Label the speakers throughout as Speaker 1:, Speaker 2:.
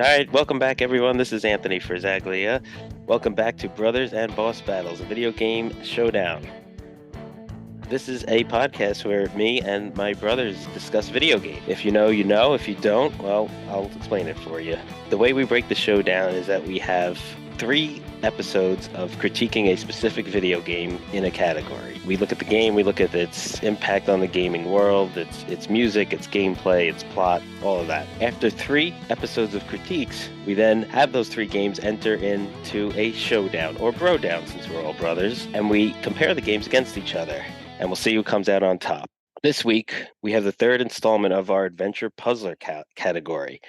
Speaker 1: All right, welcome back, everyone. This is Anthony Frizaglia. Welcome back to Brothers and Boss Battles, a video game showdown. This is a podcast where me and my brothers discuss video games. If you know, you know. If you don't, well, I'll explain it for you. The way we break the show down is that we have 3 episodes of critiquing a specific video game in a category. We look at the game, we look at its impact on the gaming world, its music, its gameplay, its plot, all of that. After 3 episodes of critiques, we then have those 3 games enter into a showdown, or bro-down since we're all brothers, and we compare the games against each other, and we'll see who comes out on top. This week, we have the 3rd installment of our Adventure Puzzler category.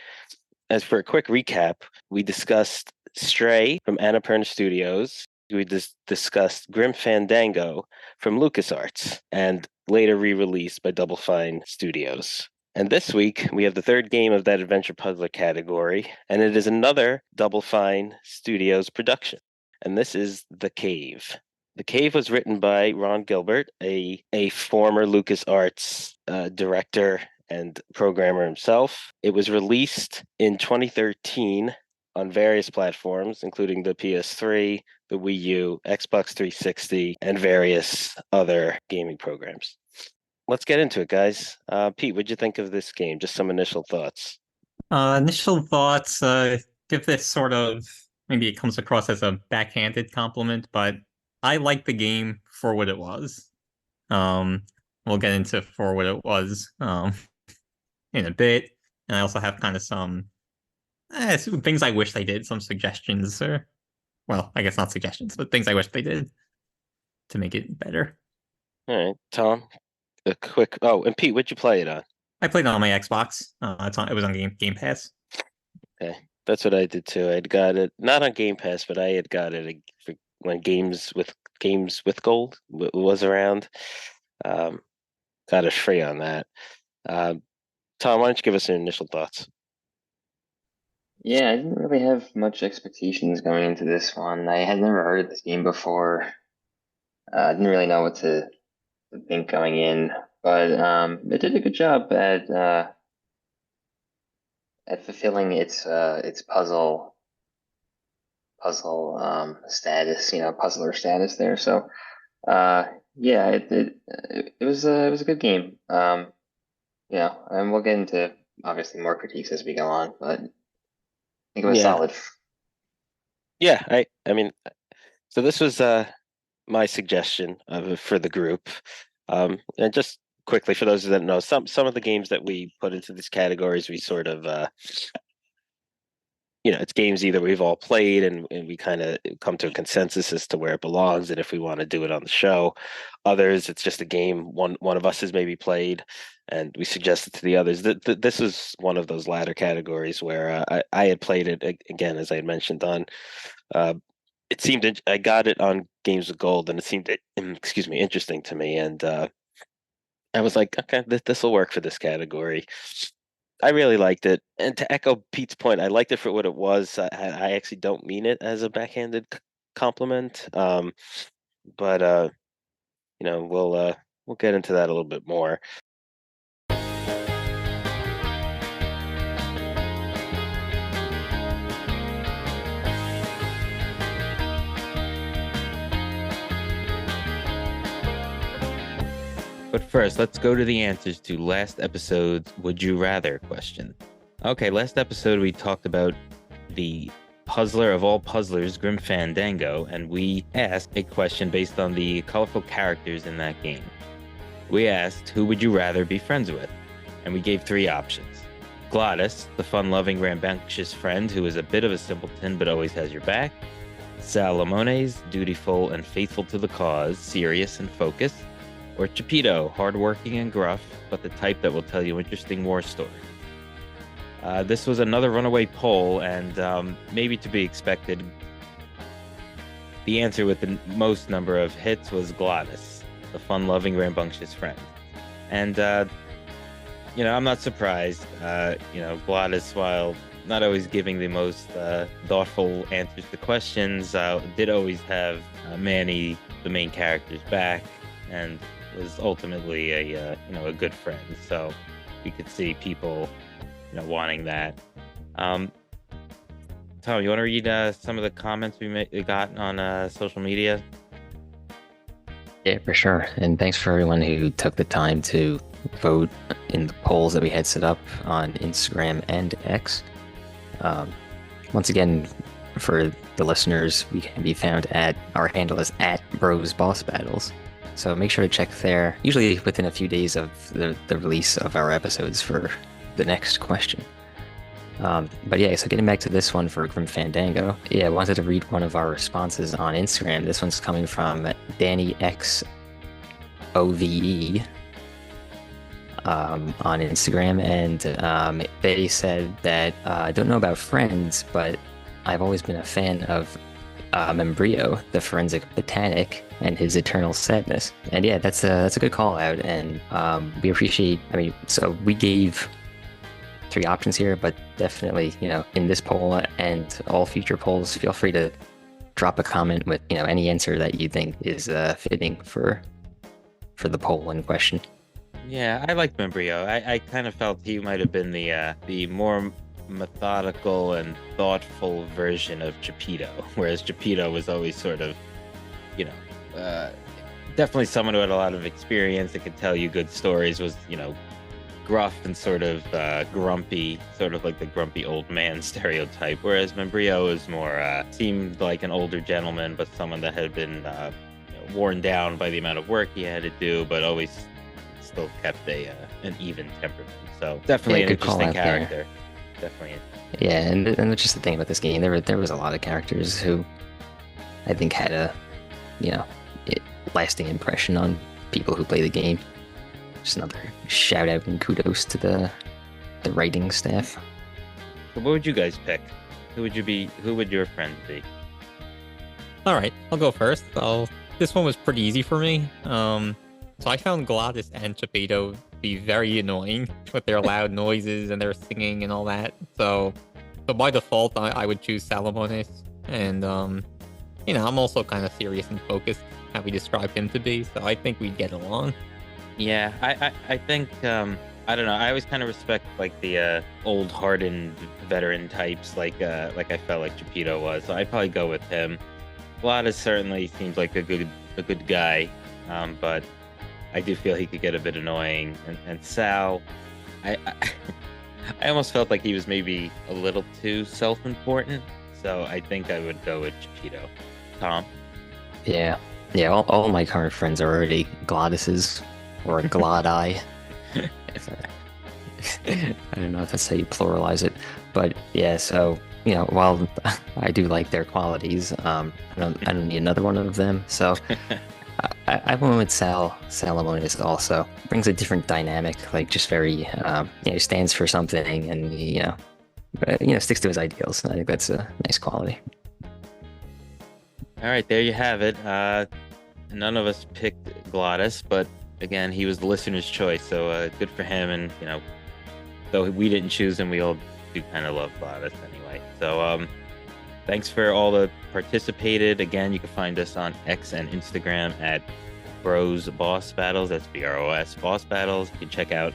Speaker 1: As for a quick recap, we discussed Stray from Annapurna Studios. We discussed Grim Fandango from LucasArts and later re-released by Double Fine Studios. And this week, we have the 3rd game of that Adventure Puzzler category, and it is another Double Fine Studios production. And this is The Cave. The Cave was written by Ron Gilbert, a former LucasArts director and programmer himself. It was released in 2013 on various platforms, including the PS3, the Wii U, Xbox 360, and various other gaming programs. Let's get into it, guys. Pete, what'd you think of this game? Just some initial thoughts.
Speaker 2: Initial thoughts, give this sort of, maybe it comes across as a backhanded compliment, but I like the game for what it was. We'll get into for what it was in a bit. And I also have kind of some things I wish they did, some suggestions, or, well, I guess not suggestions, but things I wish they did to make it better.
Speaker 1: All right, Tom, a quick... Oh, and Pete, what'd you play it on?
Speaker 2: I played it on my Xbox. It was on Game Pass.
Speaker 1: Okay, that's what I did too. I'd got it, not on Game Pass, but I had got it when Games with Gold was around. Got it free on that. Tom, why don't you give us your initial thoughts?
Speaker 3: Yeah, I didn't really have much expectations going into this one. I had never heard of this game before. I didn't really know what to think going in, but it did a good job at fulfilling its puzzle status, puzzler status there. So yeah, it was a good game. And we'll get into obviously more critiques as we go on, but I think it was
Speaker 1: Yeah,
Speaker 3: solid.
Speaker 1: yeah. I mean, so this was my suggestion for the group. And just quickly, for those that know, some of the games that we put into these categories, we sort of it's games either we've all played and we kind of come to a consensus as to where it belongs and if we want to do it on the show. Others, it's just a game one of us has maybe played and we suggest it to the others. This was one of those latter categories where I had played it, again, as I had mentioned on. It seemed I got it on Games with Gold and it seemed, interesting to me. And I was like, okay, this will work for this category. I really liked it. And to echo Pete's point, I liked it for what it was. I actually don't mean it as a backhanded compliment. But we'll get into that a little bit more. But first, let's go to the answers to last episode's Would You Rather question. Okay, last episode we talked about the puzzler of all puzzlers, Grim Fandango, and we asked a question based on the colorful characters in that game. We asked, who would you rather be friends with? And we gave 3 options. Gladys, the fun-loving, rambunctious friend who is a bit of a simpleton but always has your back. Salomones, dutiful and faithful to the cause, serious and focused. Or Chipito, hardworking and gruff, but the type that will tell you interesting war stories. This was another runaway poll, and maybe to be expected, the answer with the most number of hits was Gladys, the fun-loving, rambunctious friend. And, I'm not surprised. Gladys, while not always giving the most thoughtful answers to questions, did always have Manny, the main character's back, and was ultimately a good friend. So we could see people wanting that. Tom, you want to read some of the comments we got on social media?
Speaker 4: Yeah, for sure. And thanks for everyone who took the time to vote in the polls that we had set up on Instagram and X. Once again, for the listeners, we can be found at our handle is at Bros Boss Battles. So make sure to check there, usually within a few days of the release of our episodes for the next question. But yeah, so getting back to this one for Grim Fandango, yeah, I wanted to read one of our responses on Instagram. This one's coming from Danny X OVE on Instagram, and they said that I don't know about Friends, but I've always been a fan of Membrio, the forensic botanic, and his eternal sadness. And yeah, that's a good call out, and we appreciate. I mean, so we gave 3 options here, but definitely, in this poll and all future polls, feel free to drop a comment with, any answer that you think is fitting for the poll in question.
Speaker 1: Yeah, I liked Membrio. I kind of felt he might have been the more methodical and thoughtful version of Geppetto, whereas Geppetto was always sort of, definitely someone who had a lot of experience that could tell you good stories, was, gruff and sort of grumpy, sort of like the grumpy old man stereotype, whereas Membrio is more seemed like an older gentleman, but someone that had been worn down by the amount of work he had to do, but always still kept an even temperament. So definitely an interesting character. Definitely.
Speaker 4: Yeah, and that's just the thing about this game. There was a lot of characters who I think had a lasting impression on people who play the game. Just another shout out and kudos to the writing staff.
Speaker 1: So what would you guys pick? Who would your friend be?
Speaker 2: All right, I'll go first. This one was pretty easy for me. So I found Glottis and Geppetto be very annoying with their loud noises and their singing and all that. So by default, I would choose Salamonis. And I'm also kind of serious and focused, how we described him to be. So I think we'd get along.
Speaker 1: Yeah, I think I don't know. I always kind of respect like the old hardened veteran types, like I felt like Geppetto was. So I'd probably go with him. Glottis certainly seems like a good guy, but I do feel he could get a bit annoying. And Sal, I almost felt like he was maybe a little too self-important. So I think I would go with Geppetto. Tom?
Speaker 4: Yeah. All my current friends are already Glottises. Or a Glodai. I don't know if that's how you pluralize it, but yeah. So while I do like their qualities, I don't need another one of them. So I went with Salamonis. Also brings a different dynamic, like just very stands for something, and sticks to his ideals. I think that's a nice quality.
Speaker 1: All right, there you have it. None of us picked Glottis, but again, he was the listener's choice, so good for him. And though we didn't choose him, we all do kind of love Glottis anyway. So thanks for all the participated. Again, you can find us on X and Instagram at Bros Boss Battles. That's BROS Boss Battles. You can check out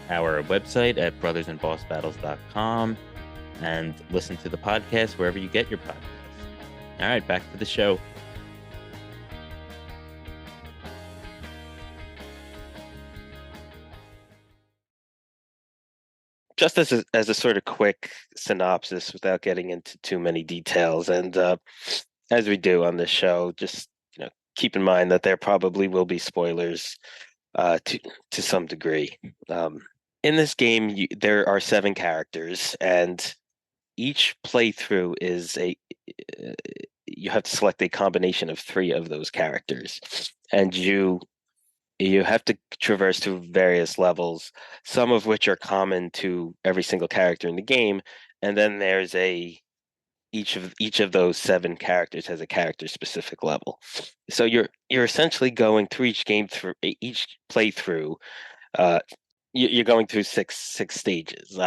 Speaker 1: our website at brothersandbossbattles.com and listen to the podcast wherever you get your podcasts. All right, back to the show. Just as a sort of quick synopsis without getting into too many details, and as we do on this show, just keep in mind that there probably will be spoilers to some degree. In this game, there are 7 characters, and each playthrough is you have to select a combination of 3 of those characters, and you have to traverse through various levels, some of which are common to every single character in the game, and then there's each of those 7 characters has a character specific level. So you're essentially going through each playthrough. You're going through six stages,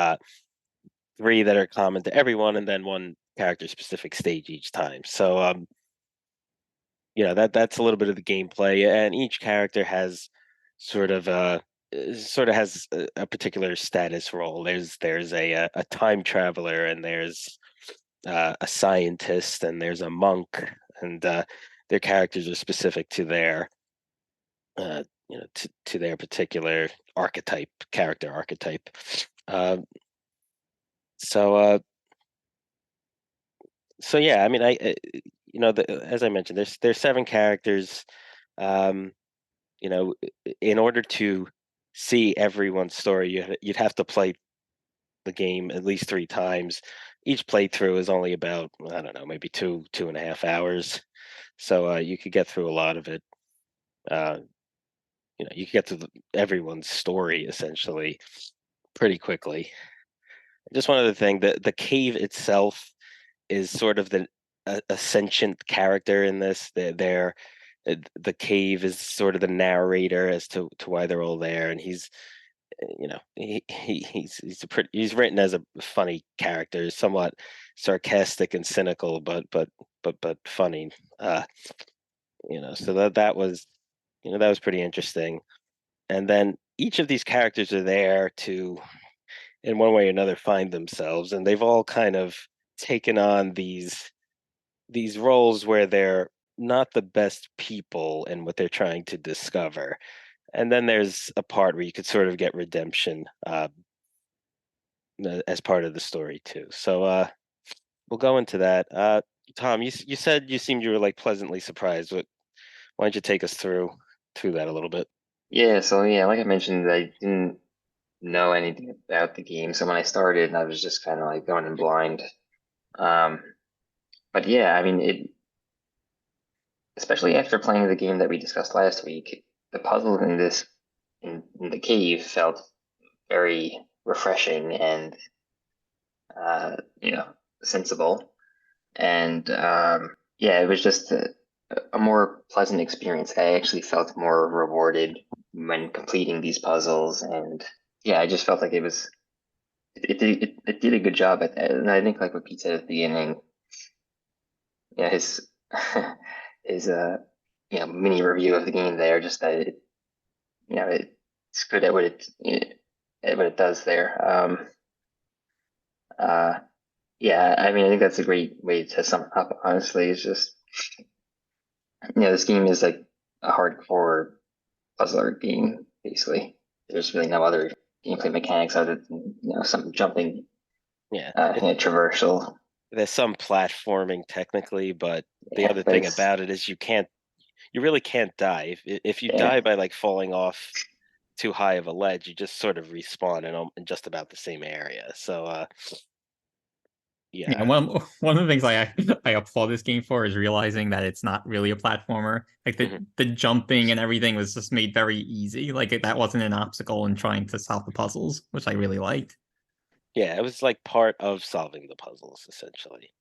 Speaker 1: 3 that are common to everyone, and then 1 character specific stage each time. So that's a little bit of the gameplay, and each character has sort of has a particular status role. There's a time traveler, and there's a scientist, and there's a monk, and their characters are specific to their to their particular character archetype. So so yeah, I mean, as I mentioned, there's 7 characters. Um, in order to see everyone's story, you'd have to play the game at least 3 times. Each playthrough is only about, I don't know, maybe 2.5 hours. So you could get through a lot of it. Uh, you could get to everyone's story essentially pretty quickly. Just one other thing, the cave itself is sort of a sentient character in this. The cave is sort of the narrator as to why they're all there, and he's written as a funny character, somewhat sarcastic and cynical, but funny. So that was pretty interesting. And then each of these characters are there to, in one way or another, find themselves, and they've all kind of taken on these roles where they're not the best people in what they're trying to discover. And then there's a part where you could sort of get redemption as part of the story too. So we'll go into that. Tom, you said you were like pleasantly surprised. Why don't you take us through that a little bit?
Speaker 3: Yeah, so yeah, like I mentioned, I didn't know anything about the game, so when I started, I was just kind of like going in blind. Um, but yeah, I mean, especially after playing the game that we discussed last week, the puzzle in in the cave felt very refreshing and sensible. And yeah, it was just a more pleasant experience. I actually felt more rewarded when completing these puzzles, and yeah, I just felt like it did a good job at that. And I think like what Pete said at the beginning, yeah, his his mini review of the game there, just that it's good at at what it does there. Uh, yeah, I mean, I think that's a great way to sum it up. Honestly, it's just this game is like a hardcore puzzler game. Basically, there's really no other gameplay mechanics other than some jumping,
Speaker 1: Yeah,
Speaker 3: traversal.
Speaker 1: there's some platforming technically, but the
Speaker 3: Yeah,
Speaker 1: other
Speaker 3: but
Speaker 1: thing
Speaker 3: it's
Speaker 1: about it is you really can't die. If you
Speaker 3: yeah,
Speaker 1: die by like falling off too high of a ledge, you just sort of respawn in just about the same area. So
Speaker 2: Yeah,
Speaker 1: yeah.
Speaker 2: one of the things I applaud this game for is realizing that it's not really a platformer. Like
Speaker 1: Mhm.
Speaker 2: the jumping and everything was just made very easy. Like that wasn't an obstacle in trying to solve the puzzles, which I really liked.
Speaker 1: Yeah, it was like part of solving the puzzles essentially.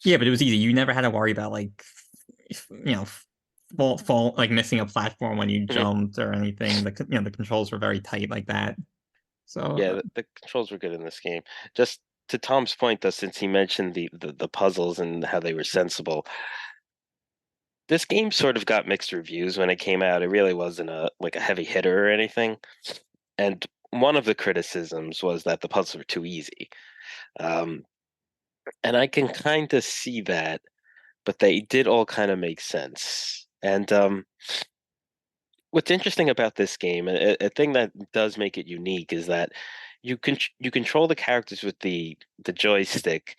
Speaker 2: Yeah, but it was easy. You never had to worry about like fall like missing a platform when you
Speaker 1: Mhm.
Speaker 2: jumped or anything. The controls were very tight like that. So
Speaker 1: Yeah, the controls were good in this game. Just to Tom's point though, since he mentioned the puzzles and how they were sensible, this game sort of got mixed reviews when it came out. It really wasn't a heavy hitter or anything. And one of the criticisms was that the puzzles were too easy. Um, and I can kind of see that, but they did all kind of make sense. And what's interesting about this game, a thing that does make it unique, is that you control the characters with the joystick,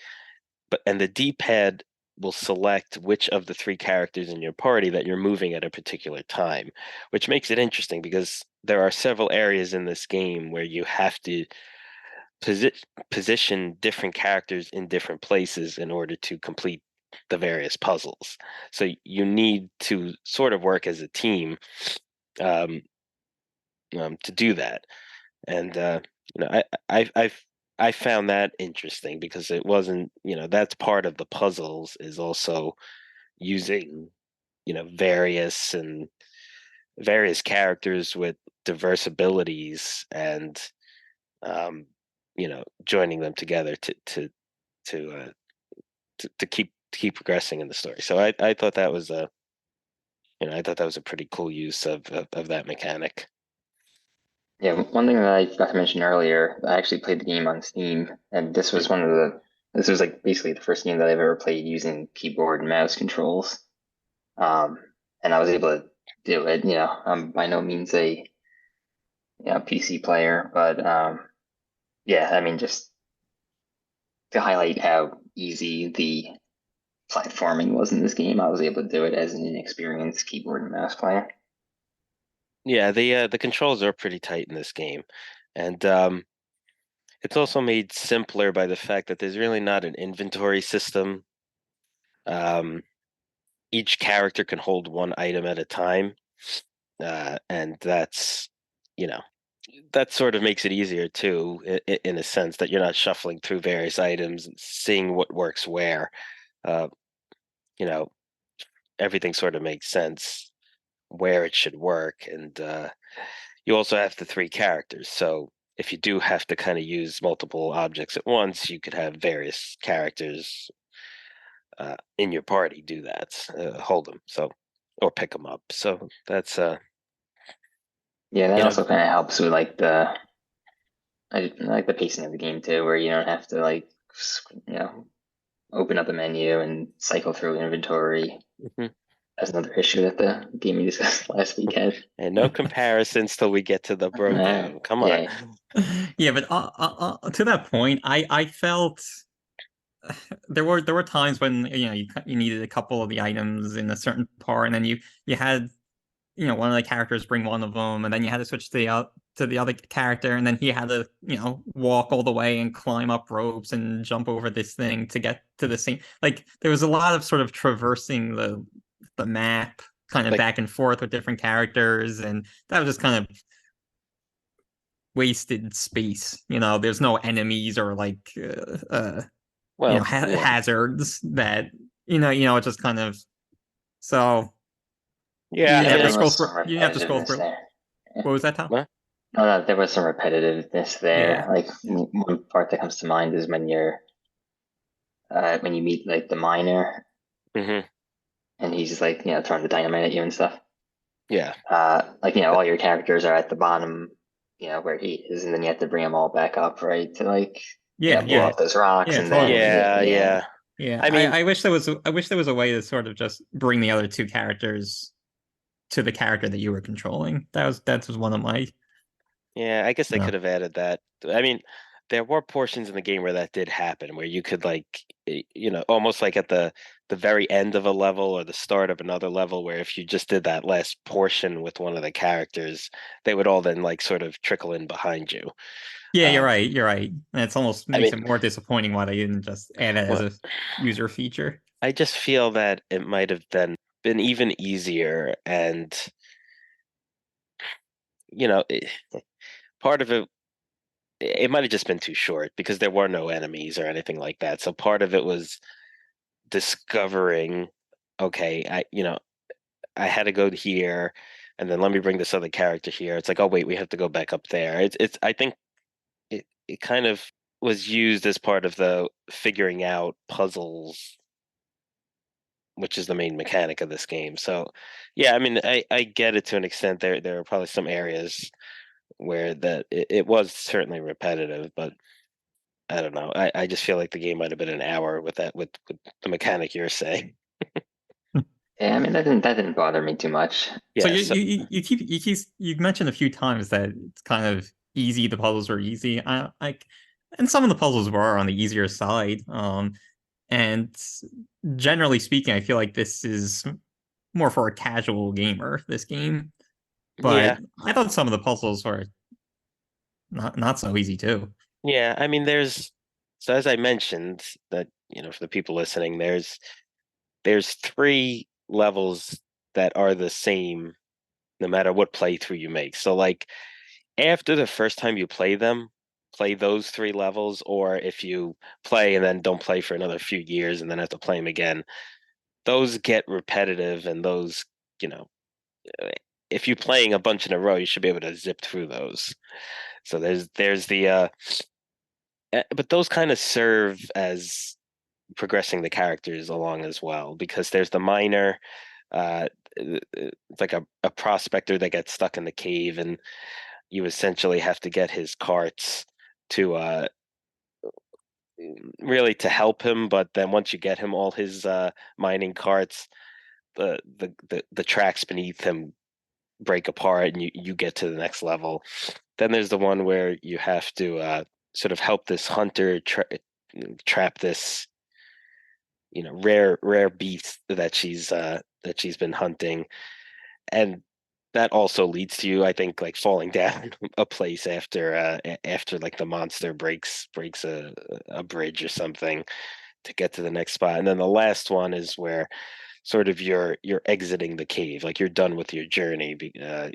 Speaker 1: and the D-pad will select which of the 3 characters in your party that you're moving at a particular time, which makes it interesting because there are several areas in this game where you have to position different characters in different places in order to complete the various puzzles. So you need to sort of work as a team um, to do that. And you know, I found that interesting because it wasn't, that's part of the puzzles is also using, various characters with diverse abilities and joining them together to to keep progressing in the story. So I thought that was a pretty cool use of that mechanic.
Speaker 3: yeah. One thing that I forgot to mention earlier, I actually played the game on Steam, and this was one of this was like basically the first game that I've ever played using keyboard and mouse controls. Um, and I was able to do it. I'm by no means a PC player, but yeah, I mean, just to highlight how easy the platforming was in this game, I was able to do it as an inexperienced keyboard and mouse player.
Speaker 1: Yeah, the controls are pretty tight in this game, and it's also made simpler by the fact that there's really not an inventory system. Um, each character can hold one item at a time, and that's you know that sort of makes it easier too, in a sense that you're not shuffling through various items and seeing what works where. Uh, you know, everything sort of makes sense where it should work, and you also have the three characters. So if you do have to kind of use multiple objects at once, you could have various characters in your party do that, hold them, so or pick them up. So that's
Speaker 3: Yeah, that
Speaker 1: you know,
Speaker 3: also kind of helps with like I like the pacing of the game too, where you don't have to like open up a menu and cycle through inventory.
Speaker 1: mhm.
Speaker 3: That's another issue that the game we discussed last week had.
Speaker 1: And no comparisons till we get to the bro down. Come on.
Speaker 3: Yeah,
Speaker 2: Yeah, but to that point, I felt there were times when you needed a couple of the items in a certain part, and then you had one of the characters bring one of them, and then you had to switch to the other character, and then he had to walk all the way and climb up ropes and jump over this thing to get to the same. Like there was a lot of sort of traversing the map, kind of
Speaker 1: Like,
Speaker 2: back and forth with different characters, and that was just kind of wasted space. There's no enemies or like
Speaker 1: well, yeah.
Speaker 2: hazards that it just kind of so
Speaker 1: Yeah,
Speaker 2: you
Speaker 1: I
Speaker 2: have
Speaker 1: mean,
Speaker 2: to
Speaker 3: there
Speaker 2: scroll
Speaker 3: was
Speaker 2: through.
Speaker 3: some
Speaker 2: You have to scroll
Speaker 3: repetitiveness
Speaker 2: through.
Speaker 3: there.
Speaker 2: What was that, Tom?
Speaker 1: what?
Speaker 3: No, no, there was some repetitiveness there.
Speaker 2: Yeah.
Speaker 3: Like one part that comes to mind is when you meet like the miner
Speaker 1: Hmm.
Speaker 3: and he's just like throwing the dynamite at you and stuff.
Speaker 1: Yeah.
Speaker 3: Like all your characters are at the bottom, where he is, and then you have to bring them all back up, right? To like
Speaker 2: Yeah,
Speaker 3: blow
Speaker 2: yeah,
Speaker 3: up those rocks,
Speaker 2: yeah,
Speaker 3: and then
Speaker 2: totally.
Speaker 1: Yeah, yeah.
Speaker 2: Yeah,
Speaker 1: I mean,
Speaker 2: I wish there was a way to sort of just bring the other two characters to the character that you were controlling. That was one of my.
Speaker 1: yeah, I guess they
Speaker 2: Yeah.
Speaker 1: could have added that. I mean, there were portions in the game where that did happen, where you could like, almost like at the very end of a level or the start of another level, where if you just did that last portion with one of the characters, they would all then like sort of trickle in behind you.
Speaker 2: Yeah, you're
Speaker 1: Um,
Speaker 2: right. You're right. And it's almost
Speaker 1: I
Speaker 2: makes
Speaker 1: mean,
Speaker 2: it more disappointing why they didn't just add it as
Speaker 1: well,
Speaker 2: a user feature.
Speaker 1: I just feel that it might have then been even easier, and you know, it, part of it might have just been too short because there were no enemies or anything like that. So part of it was discovering, okay, I had to go here, and then let me bring this other character here. It's like, oh wait, we have to go back up there. It's I think it kind of was used as part of the figuring out puzzles, which is the main mechanic of this game. So yeah, I mean, I get it to an extent. There are probably some areas where it was certainly repetitive, but I don't know. I just feel like the game might have been an hour with with the mechanic you're saying.
Speaker 3: yeah. I mean, that didn't bother me too much.
Speaker 2: So
Speaker 1: Yeah,
Speaker 2: you
Speaker 1: so
Speaker 2: you you keep you've mentioned a few times that it's kind of easy. The puzzles are easy. And some of the puzzles were on the easier side. And generally speaking, I feel like this is more for a casual gamer. This game,
Speaker 1: yeah,
Speaker 2: but I thought some of the puzzles were not so easy too.
Speaker 1: yeah. I mean, so as I mentioned that for the people listening, there's three levels that are the same no matter what playthrough you make. So like after the first time you play them, play those three levels, or if you play and then don't play for another few years and then have to play them again, those get repetitive, and those, you know, uh, if you're playing a bunch in a row, you should be able to zip through those. So there's the but those kind of serve as progressing the characters along as well, because there's the miner, it's like a prospector that gets stuck in the cave, and you essentially have to get his carts to really to help him, but then once you get him all his mining carts, the tracks beneath him break apart and you get to the next level. Then there's the one where you have to sort of help this hunter trap this rare beast that she's been hunting, and that also leads to you, I think, like falling down a place after like the monster breaks a bridge or something to get to the next spot. And then the last one is where sort of you're exiting the cave, like you're done with your journey.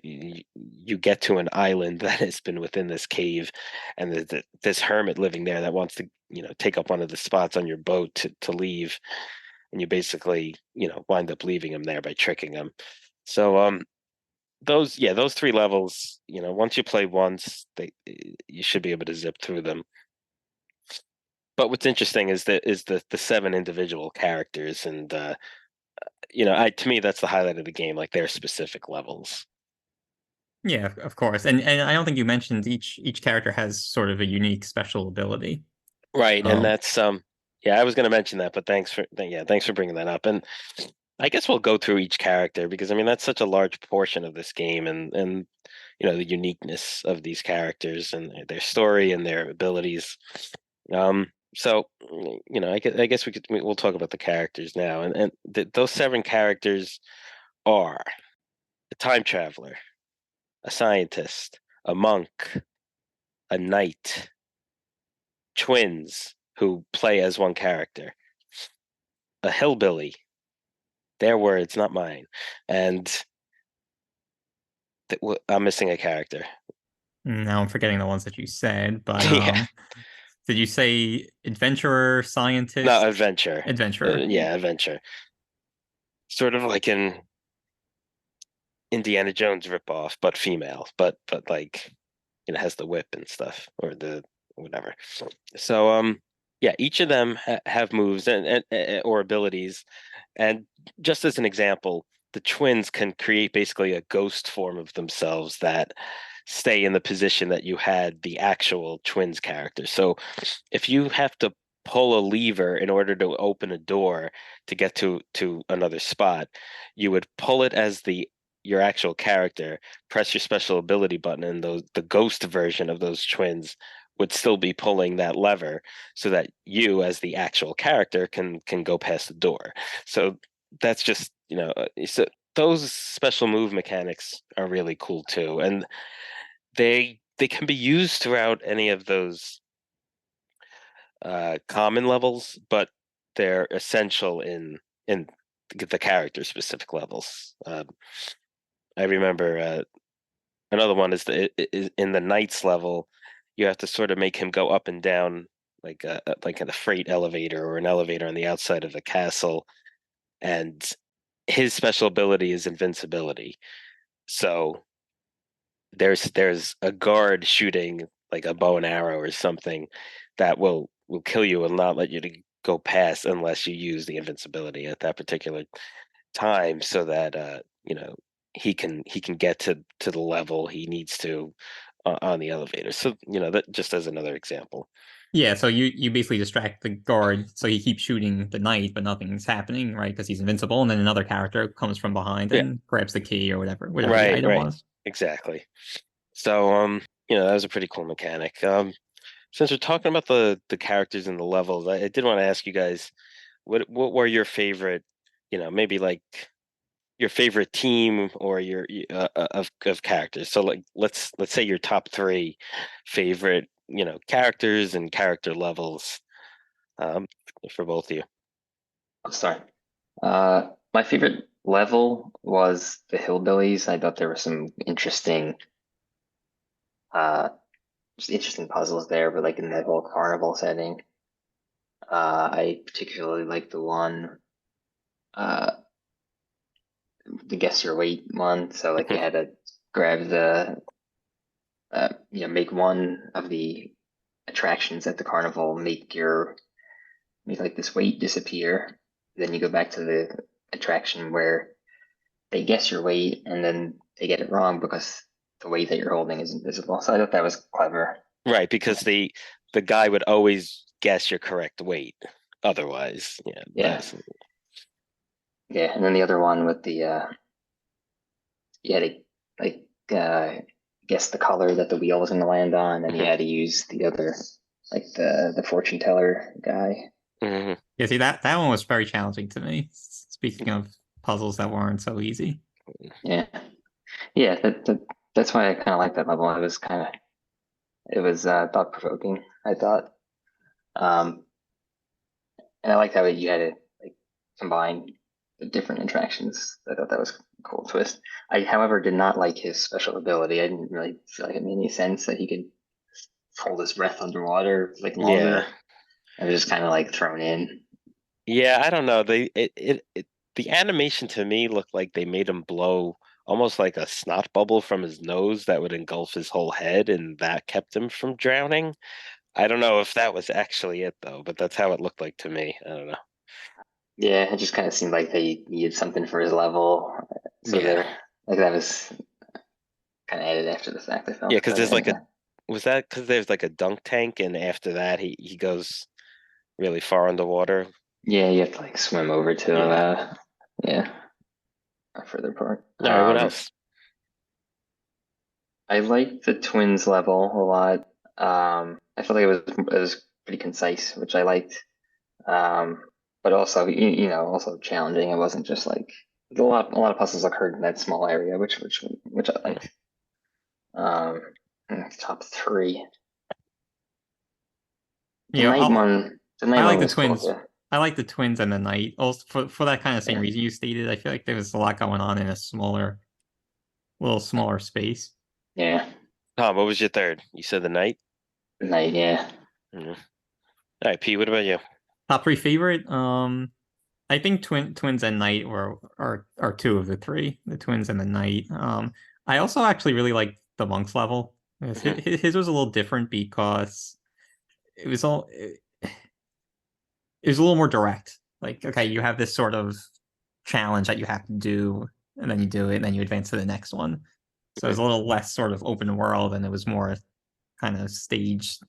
Speaker 1: You get to an island that has been within this cave, and there's this hermit living there that wants to take up one of the spots on your boat to leave, and you basically wind up leaving him there by tricking him. So those three levels, once you play once, you should be able to zip through them. But what's interesting is the seven individual characters, and to me that's the highlight of the game, like their specific levels.
Speaker 2: Yeah, of course. And I don't think you mentioned each character has sort of a unique special ability.
Speaker 1: Right, and that's yeah, I was going to mention that, but thanks for bringing that up. And I guess we'll go through each character because I mean that's such a large portion of this game, and the uniqueness of these characters and their story and their abilities. So I guess we'll talk about the characters now, and those seven characters are a time traveler, a scientist, a monk, a knight, twins who play as one character, a hillbilly. Their words, not mine. And I'm missing a character.
Speaker 2: Now I'm forgetting the ones that you said, but
Speaker 1: Yeah.
Speaker 2: did you say adventurer, scientist?
Speaker 1: No, adventure.
Speaker 2: Adventurer.
Speaker 1: Yeah, adventure. Sort of like an Indiana Jones ripoff, but female, but like has the whip and stuff, or the whatever. So yeah, each of them have moves and or abilities, and just as an example, the twins can create basically a ghost form of themselves that stay in the position that you had the actual twins character. So if you have to pull a lever in order to open a door to get to another spot, you would pull it as your actual character, press your special ability button, and the ghost version of those twins would still be pulling that lever so that you as the actual character can go past the door. So that's just so those special move mechanics are really cool too, and they can be used throughout any of those common levels, but they're essential in the character specific levels. I remember another one is in the Knights level, you have to sort of make him go up and down like in a freight elevator or an elevator on the outside of the castle, and his special ability is invincibility. So there's a guard shooting like a bow and arrow or something that will kill you and not let you to go past unless you use the invincibility at that particular time, so that he can get to the level he needs to on the elevator. So that just as another example.
Speaker 2: Yeah, so you basically distract the guard, so he keeps shooting the knight, but nothing's happening, right? Because he's invincible, and then another character comes from behind and grabs the key or whatever the item was.
Speaker 1: Exactly. So that was a pretty cool mechanic. Since we're talking about the characters and the levels, I did want to ask you guys, what were your favorite, maybe like your favorite team or your of characters. So like let's say your top three favorite characters and character levels for both of you.
Speaker 3: I'll start. My favorite level was the hillbillies. I thought there were some interesting just interesting puzzles there, but like in the whole carnival setting. I particularly like the one the guess your weight one. So like you had to grab the make one of the attractions at the carnival, make like this weight disappear. Then you go back to the attraction where they guess your weight and then they get it wrong because the weight that you're holding is invisible. So I thought that was clever.
Speaker 1: Right, because the guy would always guess your correct weight. Otherwise, yeah,
Speaker 3: Yeah.
Speaker 1: that's
Speaker 3: Yeah, and then the other one with the you had to like guess the color that the wheel was going to land on, and you
Speaker 1: Mhm.
Speaker 3: had to use the other like the fortune teller guy.
Speaker 1: Mhm.
Speaker 2: Yeah, see that one was very challenging to me. Speaking of puzzles that weren't so easy.
Speaker 3: Yeah, yeah, that's why I kind of like that level. It was thought provoking, I thought. Um, and I liked how you had to like combine the different interactions. I thought that was a cool twist. I, however, did not like his special ability. I didn't really feel like it made any sense that he could hold his breath underwater like
Speaker 1: Yeah.
Speaker 3: longer. It was just kind of like thrown in.
Speaker 1: Yeah, I don't know. The animation to me looked like they made him blow almost like a snot bubble from his nose that would engulf his whole head, and that kept him from drowning. I don't know if that was actually it though, but that's how it looked like to me. I don't know.
Speaker 3: Yeah, it just kind of seemed like they needed something for his level. So
Speaker 1: Yeah.
Speaker 3: they're like that was kind of added after the fact, I
Speaker 1: Yeah,
Speaker 3: felt.
Speaker 1: because
Speaker 3: But
Speaker 1: there's like a was that because there's like a dunk tank, and after that he goes really far underwater.
Speaker 3: yeah, you have to like swim over to
Speaker 1: Yeah.
Speaker 3: yeah, a further part.
Speaker 1: All right, what else?
Speaker 3: I like the twins level a lot. I felt like it was pretty concise, which I liked. But also also challenging. It wasn't just like a lot of puzzles occurred in that small area, which I liked. Um, top three. The
Speaker 2: Yeah,
Speaker 3: night one, the night
Speaker 2: I
Speaker 3: one
Speaker 2: like the
Speaker 3: was cool
Speaker 2: twins.
Speaker 3: too.
Speaker 2: I like the twins and the knight. Also for that kind of same
Speaker 3: Yeah,
Speaker 2: reason you stated. I feel like there was a lot going on in a little smaller space.
Speaker 3: yeah,
Speaker 1: Tom, what was your third? You said the night.
Speaker 3: the night. Yeah,
Speaker 1: Mhm. All right, P. What about you?
Speaker 2: Top three favorite. I think twins and knight are two of the three. The twins and the knight. I also actually really like the monks level.
Speaker 1: Mhm.
Speaker 2: His was a little different because it was all it was a little more direct. Like, okay, you have this sort of challenge that you have to do, and then you do it, and then you advance to the next one. So it's a little less sort of open world, and it was more kind of staged,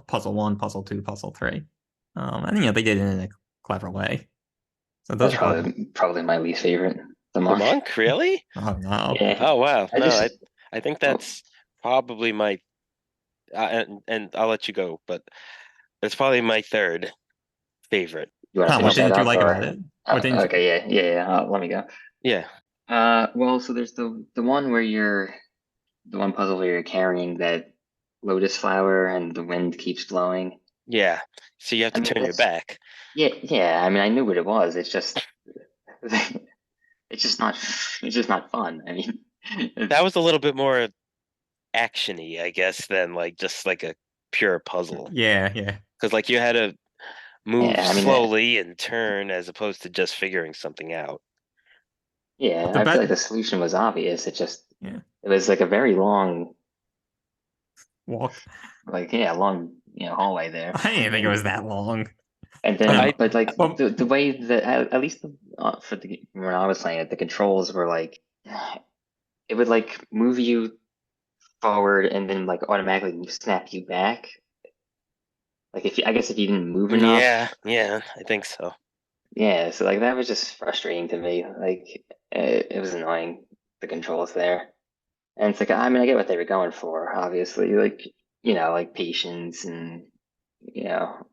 Speaker 2: puzzle one, puzzle two, puzzle three. And they did it in a clever way. So those
Speaker 3: that's
Speaker 2: are probably.
Speaker 3: probably my least favorite. The
Speaker 1: The
Speaker 3: monk.
Speaker 1: monk, really?
Speaker 2: Oh no.
Speaker 3: Yeah,
Speaker 1: Oh wow,
Speaker 3: I
Speaker 1: no,
Speaker 3: just
Speaker 1: I think
Speaker 3: oh,
Speaker 1: that's probably my and I'll let you go, but it's probably my third favorite.
Speaker 3: you want to
Speaker 2: Tom, what
Speaker 3: finish that
Speaker 2: didn't you
Speaker 3: up
Speaker 2: like about
Speaker 3: or
Speaker 2: it? What didn't you?
Speaker 3: okay? Yeah. Let me go.
Speaker 1: Yeah,
Speaker 3: Well, so there's the one where you're the one puzzle where you're carrying that lotus flower and the wind keeps blowing.
Speaker 1: yeah. So you have
Speaker 3: I
Speaker 1: to
Speaker 3: mean,
Speaker 1: turn your
Speaker 3: that's
Speaker 1: back.
Speaker 3: yeah. I mean, I knew what it was. It's just it's just not it's just not fun. I mean,
Speaker 1: That was a little bit more actiony, I guess, than like just like a pure puzzle.
Speaker 2: Yeah, yeah.
Speaker 1: Because like you had to move
Speaker 3: yeah. I mean,
Speaker 1: slowly and turn as opposed to just figuring something out.
Speaker 3: yeah.
Speaker 2: The
Speaker 3: I feel
Speaker 2: bet.
Speaker 3: like the solution was obvious.
Speaker 2: Yeah.
Speaker 3: It was like a very long,
Speaker 2: Walk.
Speaker 3: like yeah, long hallway there,
Speaker 2: I didn't think it was that long.
Speaker 3: and
Speaker 1: But
Speaker 3: then
Speaker 1: I
Speaker 3: but like
Speaker 2: Well,
Speaker 3: the way that at least for the when I was playing it, the controls were like it would like move you forward and then like automatically snap you back. Like I guess if you didn't move
Speaker 1: yeah,
Speaker 3: enough,
Speaker 1: yeah, I think so.
Speaker 3: yeah. So like that was just frustrating to me. Like it was annoying the controls there, and it's like I mean I get what they were going for, obviously, like like patience and you know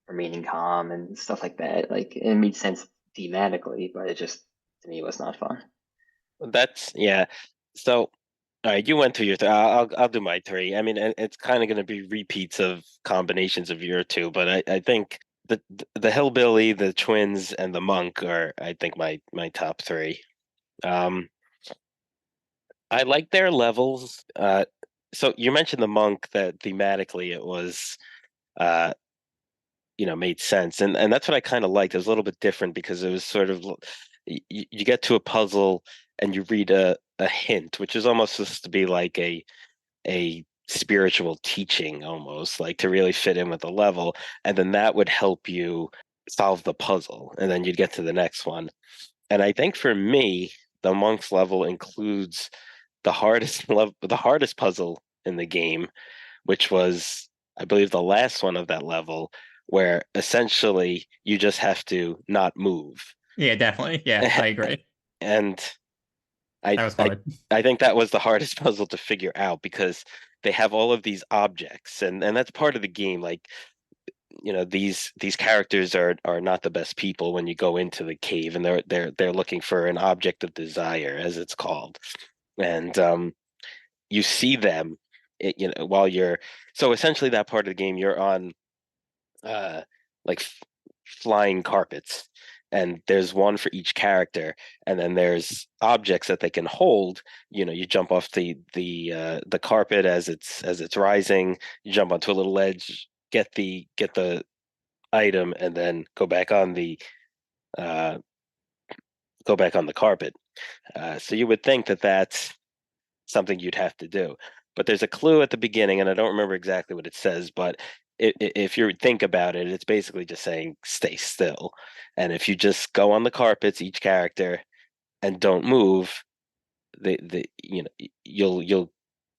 Speaker 3: remaining calm and stuff like that. Like it made sense thematically, but it just to me was not fun.
Speaker 1: That's yeah. So, all right, you went through your. I'll do my three. I mean, it's kind of going to be repeats of combinations of your two, but I think the hillbilly, the twins, and the monk are I think my top three. Um, I like their levels. So you mentioned the monk that thematically it was uh made sense, and that's what I kind of liked. It was a little bit different because it was sort of you get to a puzzle and you read a hint, which is almost supposed to be like a spiritual teaching, almost like to really fit in with the level, and then that would help you solve the puzzle, and then you'd get to the next one. And I think for me, the monk's level includes the hardest puzzle in the game, which was, I believe, the last one of that level, where essentially you just have to not move.
Speaker 2: Yeah, definitely. Yeah, I agree.
Speaker 1: And I,
Speaker 2: That was
Speaker 1: I
Speaker 2: hard.
Speaker 1: I think that was the hardest puzzle to figure out because they have all of these objects, and that's part of the game. Like, these characters are not the best people when you go into the cave, and they're looking for an object of desire, as it's called. And you see them, while you're, so essentially that part of the game you're on, like flying carpets, and there's one for each character, and then there's objects that they can hold. You jump off the carpet as it's rising, you jump onto a little ledge, get the item, and then uh go back on the carpet. So you would think that that's something you'd have to do. But there's a clue at the beginning, and I don't remember exactly what it says, but if you think about it, it's basically just saying stay still. And if you just go on the carpets, each character, and don't move, you'll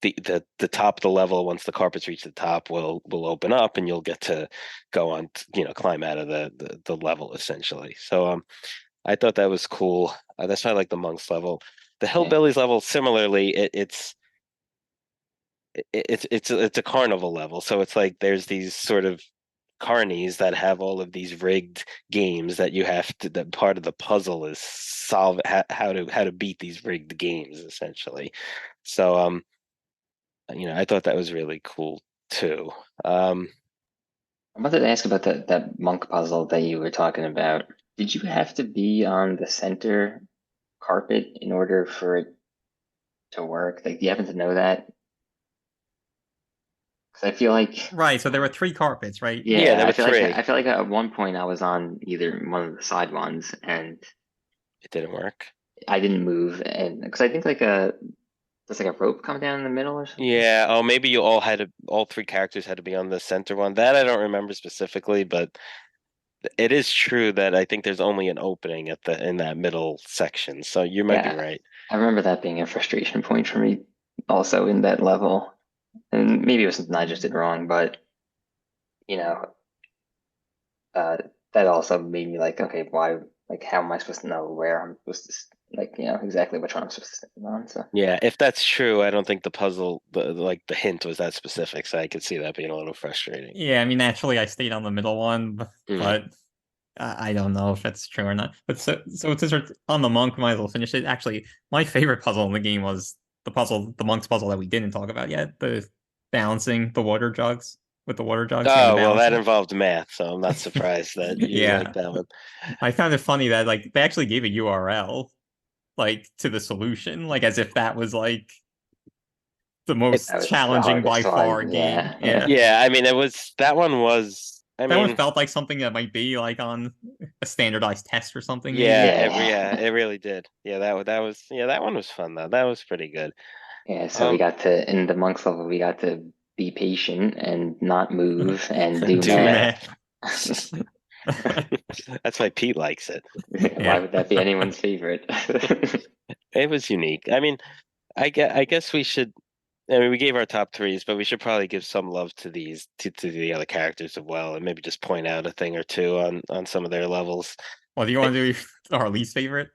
Speaker 1: the top of the level, once the carpets reach the top, will open up, and you'll get to go on, climb out of the level essentially. So I thought that was cool. That's why I like the monks level. The
Speaker 3: Yeah.
Speaker 1: hillbillies level, similarly, it's a carnival level, so it's like there's these sort of carnies that have all of these rigged games that you have to. That part of the puzzle is solve how to beat these rigged games essentially. So I thought that was really cool too.
Speaker 3: I wanted to ask about that monk puzzle that you were talking about. Did you have to be on the center carpet in order for it to work? Like, do you happen to know that? Because I feel like,
Speaker 2: Right, so there were 3 carpets, right?
Speaker 1: Yeah, there
Speaker 3: I
Speaker 1: were
Speaker 3: feel like
Speaker 1: three.
Speaker 3: I feel like at one point I was on either one of the side ones and
Speaker 1: It didn't work.
Speaker 3: I didn't move, and because I think there's like a rope coming down in the middle or something.
Speaker 1: Yeah. Oh, maybe all 3 characters had to be on the center one. That I don't remember specifically, but it is true that I think there's only an opening in that middle section. So you might be
Speaker 3: Yeah,
Speaker 1: right.
Speaker 3: I remember that being a frustration point for me also in that level. And maybe it was something I just did wrong, but you know, uh, that also made me like, okay, why? Like, how am I supposed to know where I'm supposed to, exactly which one I'm supposed to stand on? So,
Speaker 1: Yeah, if that's true, I don't think the puzzle, the hint was that specific, so I could see that being a little frustrating.
Speaker 2: Yeah, I mean, naturally, I stayed on the middle one,
Speaker 1: Mm.
Speaker 2: but I don't know if that's true or not. But so since we're on the monk, we might as well finish it. Actually, my favorite puzzle in the game was the monk's puzzle that we didn't talk about yet, the balancing the water jugs with the water jugs. The
Speaker 1: Oh, well, that
Speaker 2: balancing.
Speaker 1: involved math, so I'm not surprised that you like
Speaker 2: Yeah,
Speaker 1: that one.
Speaker 2: I found it funny that like they actually gave a URL like to the solution, like as if that was like the most
Speaker 3: that was the
Speaker 2: challenging by
Speaker 3: hardest
Speaker 2: far
Speaker 3: one.
Speaker 2: game.
Speaker 3: Yeah, yeah.
Speaker 2: Yeah.
Speaker 1: Yeah, I mean, that one was, I
Speaker 2: That one
Speaker 1: mean,
Speaker 2: felt like something that might be like on a standardized test or something, maybe.
Speaker 3: Yeah.
Speaker 1: it really did. Yeah, that one was fun though. That was pretty good.
Speaker 3: Yeah, so we
Speaker 1: Um,
Speaker 3: got to, in the monks level, we got to be patient and not move and do
Speaker 1: do
Speaker 3: math.
Speaker 1: math. That's why Pete likes it.
Speaker 3: Why
Speaker 2: Yeah.
Speaker 3: would that be anyone's favorite?
Speaker 1: It was unique. I mean, I guess we should. I mean, we gave our top threes, but we should probably give some love to to the other characters as well, and maybe just point out a thing or two on some of their levels.
Speaker 2: Well, do you want to do our least favorite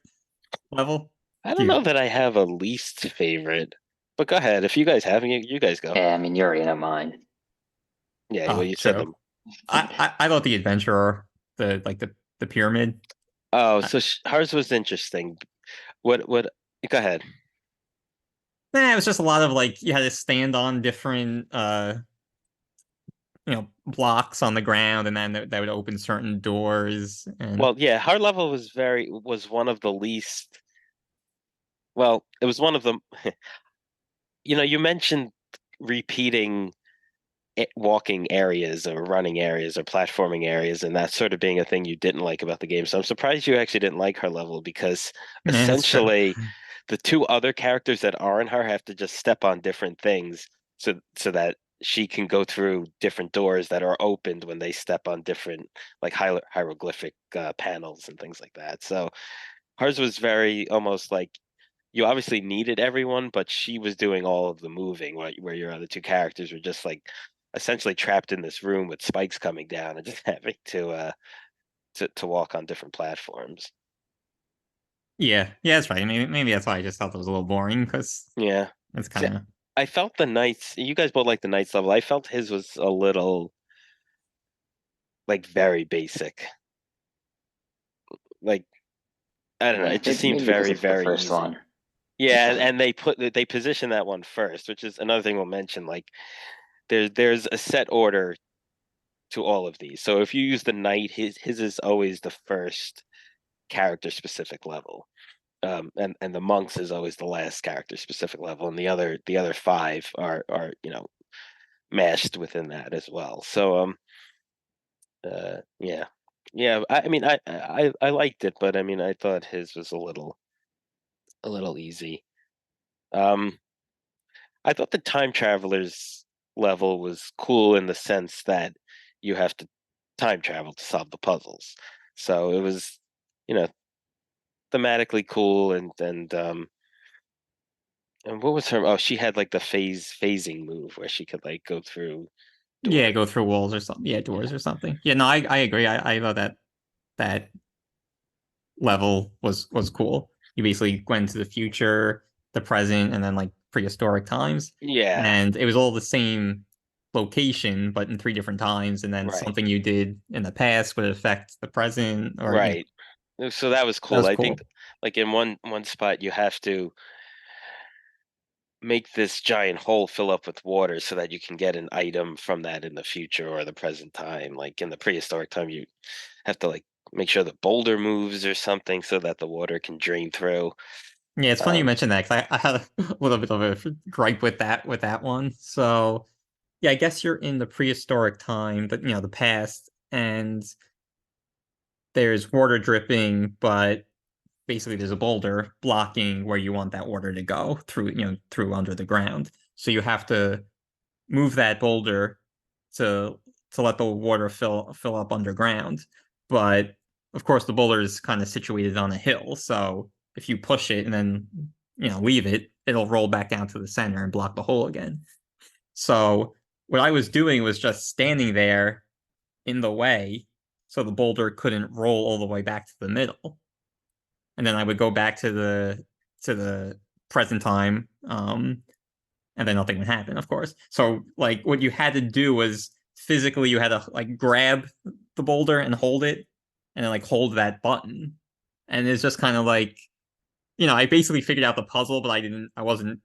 Speaker 2: level?
Speaker 1: I
Speaker 2: Do
Speaker 1: don't
Speaker 2: you,
Speaker 1: know that I have a least favorite, but go ahead. If you guys have, you guys go.
Speaker 3: Yeah, I mean, you already know mine.
Speaker 1: Yeah, well, you said
Speaker 2: true.
Speaker 1: them.
Speaker 2: I thought the adventurer, the pyramid.
Speaker 1: Oh, so hers was interesting. What? Go ahead.
Speaker 2: It was just a lot of like you had to stand on different blocks on the ground, and then that would open certain doors. And
Speaker 1: Well, yeah, her level was one of the least. Well, it was one of them. You mentioned repeating walking areas or running areas or platforming areas, and that sort of being a thing you didn't like about the game. So I'm surprised you actually didn't like her level, because
Speaker 2: yeah, that's true.
Speaker 1: essentially the 2 other characters that aren't her have to just step on different things, so that she can go through different doors that are opened when they step on different, like, hieroglyphic panels and things like that. So hers was very almost like you obviously needed everyone, but she was doing all of the moving, where your other 2 characters were just like essentially trapped in this room with spikes coming down and just having to walk on different platforms.
Speaker 2: Yeah, that's right. Maybe that's why I just thought it was a little boring because
Speaker 1: Yeah.
Speaker 2: it's
Speaker 1: See,
Speaker 2: kind of
Speaker 1: I felt the Knights. You guys both like the Knights level. I felt his was a little like very basic. Like I don't know. It just seemed
Speaker 3: Maybe because
Speaker 1: very
Speaker 3: it's the
Speaker 1: very
Speaker 3: first
Speaker 1: easy.
Speaker 3: one.
Speaker 1: Yeah, and they position that one first, which is another thing we'll mention. Like there's a set order to all of these. So if you use the Knight, his is always the first character specific level. And the monks is always the last character specific level, and the other five are mashed within that as well. So yeah, yeah. I mean, I liked it, but I mean, I thought his was a little easy. Um, I thought the time travelers level was cool in the sense that you have to time travel to solve the puzzles. So it was, you know, thematically cool and what was her? Oh, she had like the phasing move where she could like go through
Speaker 2: yeah,
Speaker 1: doors.
Speaker 2: go through walls or something. Yeah, doors
Speaker 1: Yeah.
Speaker 2: or something. Yeah, no, I agree. I thought that level was cool. You basically went to the future, the present, and then like prehistoric times,
Speaker 1: Yeah,
Speaker 2: and it was all the same location, but in three different times. And then
Speaker 1: right,
Speaker 2: something you did in the past would affect the present, or
Speaker 1: right. So that was
Speaker 2: that
Speaker 1: cool.
Speaker 2: was
Speaker 1: I think
Speaker 2: cool.
Speaker 1: like in one spot you have to make this giant hole fill up with water so that you can get an item from that in the future or the present time. Like in the prehistoric time, you have to like make sure the boulder moves or something so that the water can drain through.
Speaker 2: Yeah, it's funny you
Speaker 1: Um,
Speaker 2: mentioned that because I had a little bit of a gripe with that one. So yeah, I guess you're in the prehistoric time, but the past, and there's water dripping, but basically there's a boulder blocking where you want that water to go through, through under the ground. So you have to move that boulder to let the water fill up underground. But of course the boulder is kind of situated on a hill, so if you push it and then leave it, it'll roll back down to the center and block the hole again. So what I was doing was just standing there in the way so the boulder couldn't roll all the way back to the middle. And then I would go back to the present time, and then nothing would happen, of course. So like what you had to do was physically you had to like grab the boulder and hold it, and then like hold that button. And it's just kind of like, I basically figured out the puzzle, but I wasn't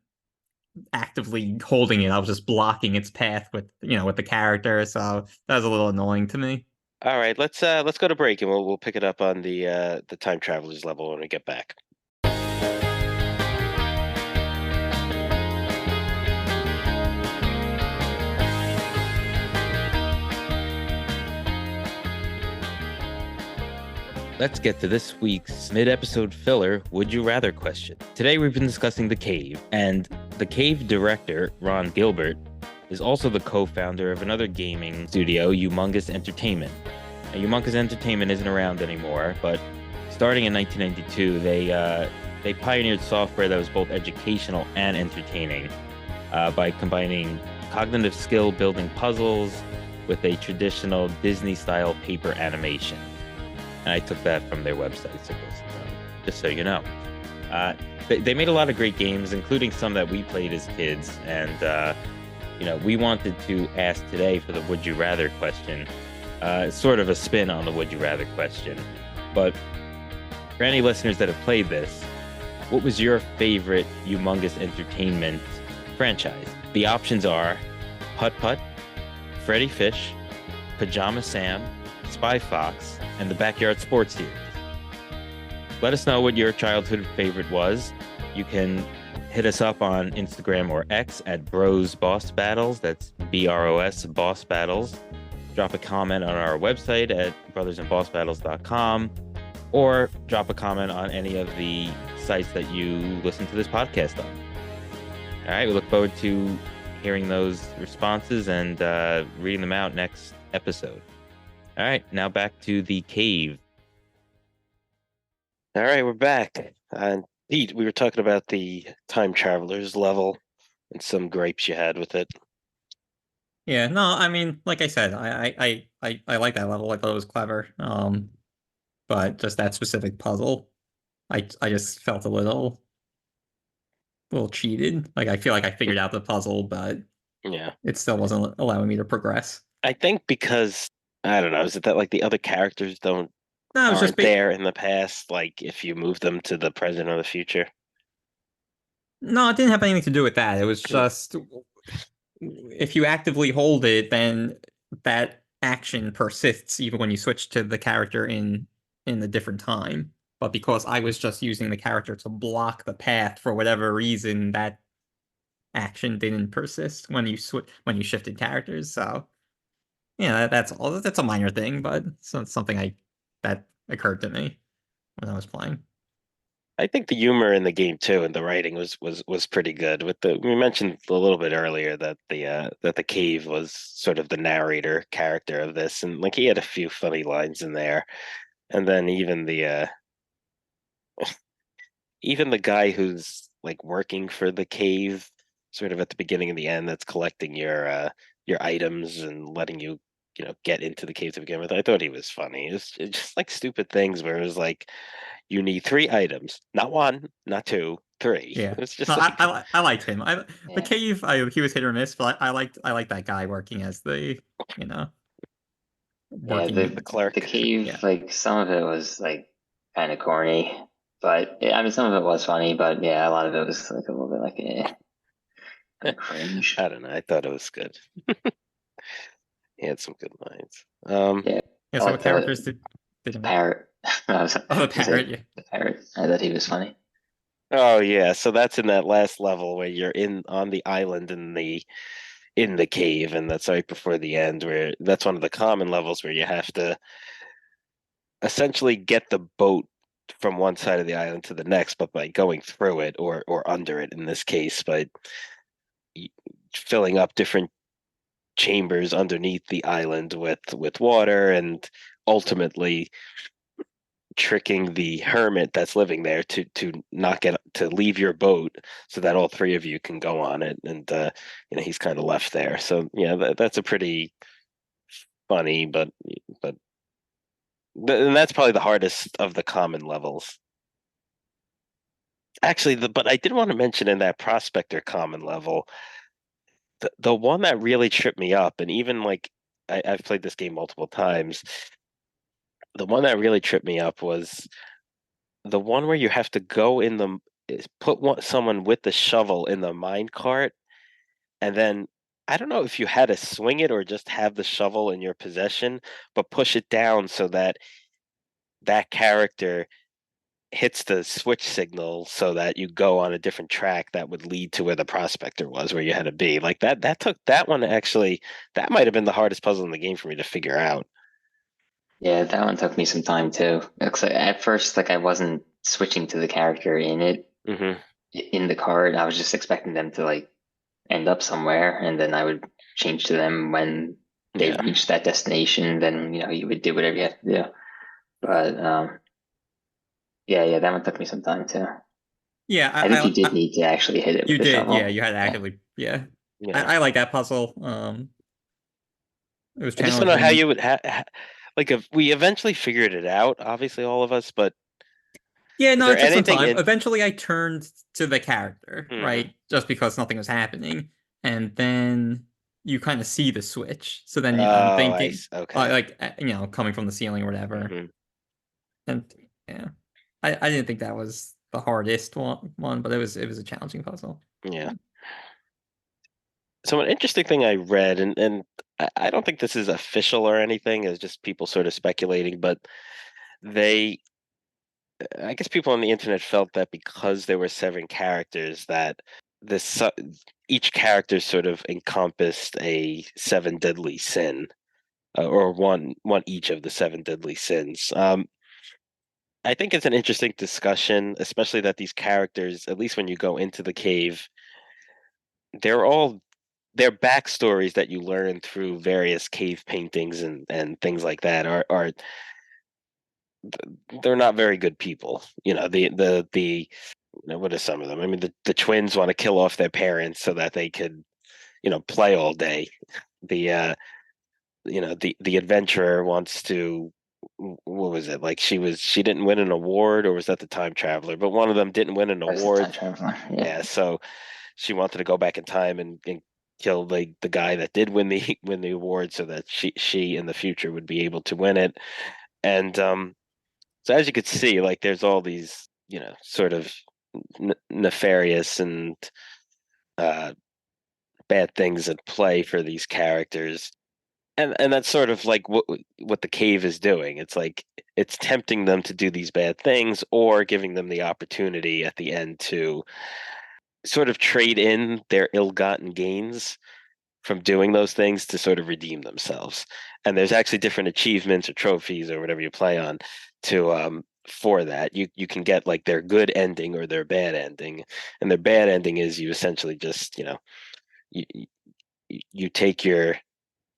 Speaker 2: actively holding it. I was just blocking its path with with the character. So that was a little annoying to me.
Speaker 1: all right, let's go to break and we'll pick it up on the time travelers level when we get back. Let's get to this week's mid-episode filler Would You Rather question. Today we've been discussing The Cave, and The Cave director, Ron Gilbert, is also the co-founder of another gaming studio, Humongous Entertainment. Now, Humongous Entertainment isn't around anymore, but starting in 1992, they pioneered software that was both educational and entertaining by combining cognitive skill building puzzles with a traditional Disney-style paper animation. And I took that from their website, so just so you know. They made a lot of great games, including some that we played as kids. And, we wanted to ask today for the Would You Rather question, sort of a spin on the Would You Rather question. But for any listeners that have played this, what was your favorite Humongous Entertainment franchise? The options are Putt-Putt, Freddi Fish, Pajama Sam, Spy Fox, and the Backyard Sports Series. Let us know what your childhood favorite was. You can hit us up on Instagram or X at Bros Boss Battles. That's BROS Boss Battles. Drop a comment on our website at brothersandbossbattles.com, or drop a comment on any of the sites that you listen to this podcast on. All right, we look forward to hearing those responses and reading them out next episode. All right, now back to The Cave. All right, we're back. Pete, we were talking about the time travelers level and some gripes you had with it.
Speaker 2: Yeah, no, I mean, like I said, I like that level. I thought it was clever. But just that specific puzzle, I just felt a little cheated. Like I feel like I figured out the puzzle, but
Speaker 1: Yeah.
Speaker 2: it still wasn't allowing me to progress.
Speaker 1: I think because I don't know, is it that like the other characters don't
Speaker 2: No, it was just
Speaker 1: aren't there in the past, like if you move them to the present or the future?
Speaker 2: no, it didn't have anything to do with that. It was
Speaker 1: Mm.
Speaker 2: just if you actively hold it, then that action persists even when you switch to the character in a different time. But because I was just using the character to block the path for whatever reason, that action didn't persist when you shifted characters. So yeah, that's all. That's a minor thing, but it's something that occurred to me when I was playing.
Speaker 1: I think the humor in the game too, and the writing was pretty good. With the we mentioned a little bit earlier that the cave was sort of the narrator character of this, and like he had a few funny lines in there, and then even the guy who's like working for the cave, sort of at the beginning and the end, that's collecting your items and letting you get into the cave to begin with. I thought he was funny. It's just like stupid things where it was like you need three items, not one, not two, three.
Speaker 2: Yeah.
Speaker 1: It's
Speaker 2: No,
Speaker 1: just like
Speaker 2: I liked him. The
Speaker 3: Yeah,
Speaker 2: cave, he was hit or miss, but I liked that guy working as the, you know,
Speaker 3: yeah.
Speaker 1: the
Speaker 2: working.
Speaker 3: The
Speaker 1: clerk.
Speaker 3: cave,
Speaker 2: Yeah.
Speaker 3: like some of it was like kind of corny, but I mean some of it was funny, but yeah, a lot of it was like a little bit like kind of cringe.
Speaker 1: I don't know. I thought it was good. He had some good lines.
Speaker 3: Yeah,
Speaker 2: Yeah.
Speaker 3: I
Speaker 2: So
Speaker 3: like
Speaker 2: what characters did
Speaker 3: the
Speaker 2: you like?
Speaker 3: parrot. I was
Speaker 2: Oh, the
Speaker 3: gonna say
Speaker 2: parrot. Yeah.
Speaker 3: the parrot. I thought he was funny.
Speaker 1: Oh yeah, so that's in that last level where you're in on the island in the cave, and that's right before the end where that's one of the common levels where you have to essentially get the boat from one side of the island to the next, but by going through it or under it in this case, by filling up different chambers underneath the island with water and ultimately tricking the hermit that's living there to not get to leave your boat so that all three of you can go on it, and he's kind of left there. So yeah, that's a pretty funny, but and that's probably the hardest of the common levels. Actually, but I did want to mention in that prospector common level, the one that really tripped me up, and even like I've played this game multiple times, the one that really tripped me up was the one where you have to go in the someone with the shovel in the mine cart, and then I don't know if you had to swing it or just have the shovel in your possession, but push it down so that that character hits the switch signal so that you go on a different track that would lead to where the prospector was, where you had to be. Like that took that one actually, that might have been the hardest puzzle in the game for me to figure out.
Speaker 3: Yeah, that one took me some time too. Because at first, like I wasn't switching to the character
Speaker 1: Hmm.
Speaker 3: in the card. I was just expecting them to like end up somewhere, and then I would change to them when they
Speaker 1: Yeah.
Speaker 3: reached that destination. Then you would do whatever you have to do. But yeah, that one took me some time too.
Speaker 2: Yeah.
Speaker 3: I think you did need to actually hit it with
Speaker 2: You
Speaker 3: the
Speaker 2: did. Yeah.
Speaker 3: shovel.
Speaker 2: You had to
Speaker 3: Yeah,
Speaker 2: actively. Yeah.
Speaker 1: Yeah.
Speaker 2: I like that puzzle. It was
Speaker 1: I just don't know how
Speaker 2: challenging.
Speaker 1: you would like if we eventually figured it out, obviously all of us, but
Speaker 2: Yeah,
Speaker 1: is
Speaker 2: no,
Speaker 1: there
Speaker 2: it took some
Speaker 1: anything
Speaker 2: time.
Speaker 1: in
Speaker 2: Eventually, I turned to the character,
Speaker 1: Mhm.
Speaker 2: right? Just because nothing was happening. And then you kind of see the switch. So then I'm
Speaker 1: Oh,
Speaker 2: thinking,
Speaker 1: okay.
Speaker 2: coming from the ceiling or whatever.
Speaker 1: Hmm.
Speaker 2: And yeah, I didn't think that was the hardest one, but it was a challenging puzzle.
Speaker 1: Yeah. So an interesting thing I read, and I don't think this is official or anything, is just people sort of speculating, but they, I guess people on the internet felt that because there were seven characters, that this each character sort of encompassed a seven deadly sin, or one each of the seven deadly sins. I think it's an interesting discussion, especially that these characters, at least when you go into the cave, they're all their backstories that you learn through various cave paintings and things like that are they're not very good people. What are some of them? I mean, the twins want to kill off their parents so that they could play all day. the the adventurer wants to, what was it, like she didn't win an award, or was that the time traveler? But one of them didn't win an
Speaker 3: That was the time
Speaker 1: award.
Speaker 3: traveler.
Speaker 1: Yeah, so she wanted to go back in time and kill the guy that did win the win the award, so that she in the future would be able to win it. And so as you could see, like there's all these, sort of nefarious and uh, bad things at play for these characters. And that's sort of like what the cave is doing. It's like it's tempting them to do these bad things, or giving them the opportunity at the end to sort of trade in their ill-gotten gains from doing those things to sort of redeem themselves. And there's actually different achievements or trophies or whatever you play on to for that. You can get like their good ending or their bad ending. And their bad ending is you essentially just, you you take your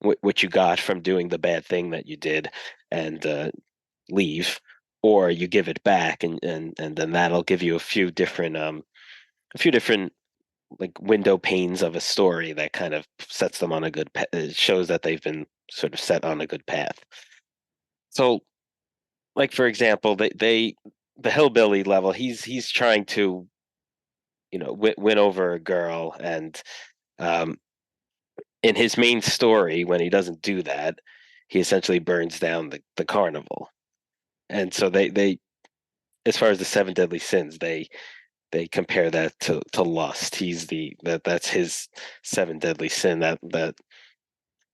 Speaker 1: what you got from doing the bad thing that you did, and leave, or you give it back, and then that'll give you a few different like window panes of a story that kind of sets them on a good shows that they've been sort of set on a good path. So, like for example, the hillbilly level, he's trying to, win over a girl, and um, in his main story, when he doesn't do that, he essentially burns down the carnival. And so they as far as the seven deadly sins, they compare that to lust. That's his seven deadly sin that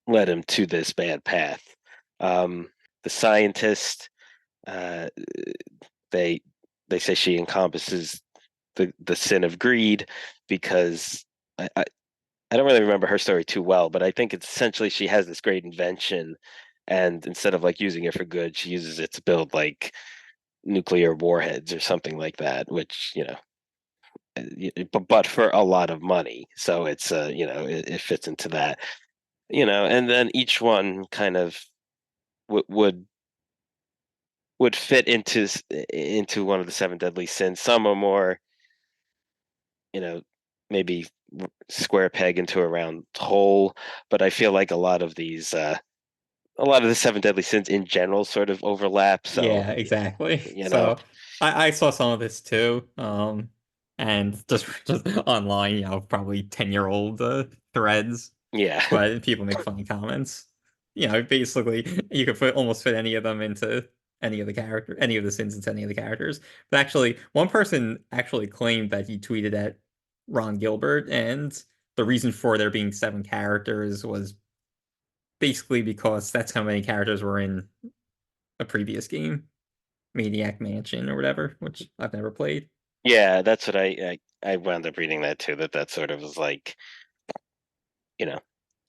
Speaker 1: led him to this bad path. The scientist, uh, they they say she encompasses the sin of greed, because I don't really remember her story too well, but I think it's essentially she has this great invention, and instead of like using it for good, she uses it to build like nuclear warheads or something like that, which, but for a lot of money. So it's it fits into that, and then each one kind of would would fit into one of the seven deadly sins. Some are more, maybe square peg into a round hole, but I feel like a lot of the seven deadly sins in general sort of overlap. So,
Speaker 2: Yeah, exactly.
Speaker 1: you know,
Speaker 2: So I saw some of this too. And just online, probably 10-year-old threads,
Speaker 1: yeah,
Speaker 2: but people make funny comments. Basically you could almost fit any of them into any of the sins into any of the characters. But actually, one person actually claimed that he tweeted at Ron Gilbert, and the reason for there being 7 characters was basically because that's how many characters were in a previous game, Maniac Mansion or whatever, which I've never played.
Speaker 1: yeah, that's what I wound up reading that too. That sort of was like, you know,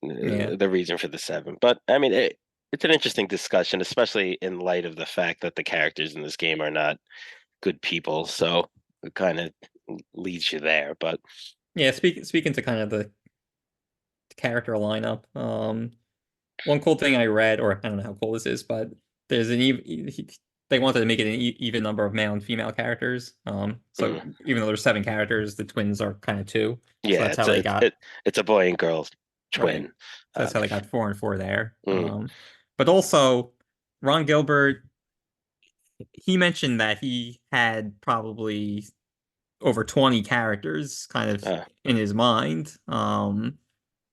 Speaker 2: Yeah.
Speaker 1: the reason for the seven. But I mean, it's an interesting discussion, especially in light of the fact that the characters in this game are not good people. So it kind of leads you there. But
Speaker 2: Yeah, speaking to kind of the character lineup, one cool thing I read, or I don't know how cool this is, but there's they wanted to make it an even number of male and female characters. So
Speaker 1: mm,
Speaker 2: even though there's 7 characters, the twins are kind of 2. So
Speaker 1: yeah,
Speaker 2: that's how they got
Speaker 1: it's a boy and girl
Speaker 2: right.
Speaker 1: twin.
Speaker 2: So that's how they got 4 and 4 there.
Speaker 1: Mm,
Speaker 2: But also Ron Gilbert, he mentioned that he had probably over 20 characters kind of
Speaker 1: uh,
Speaker 2: in his mind.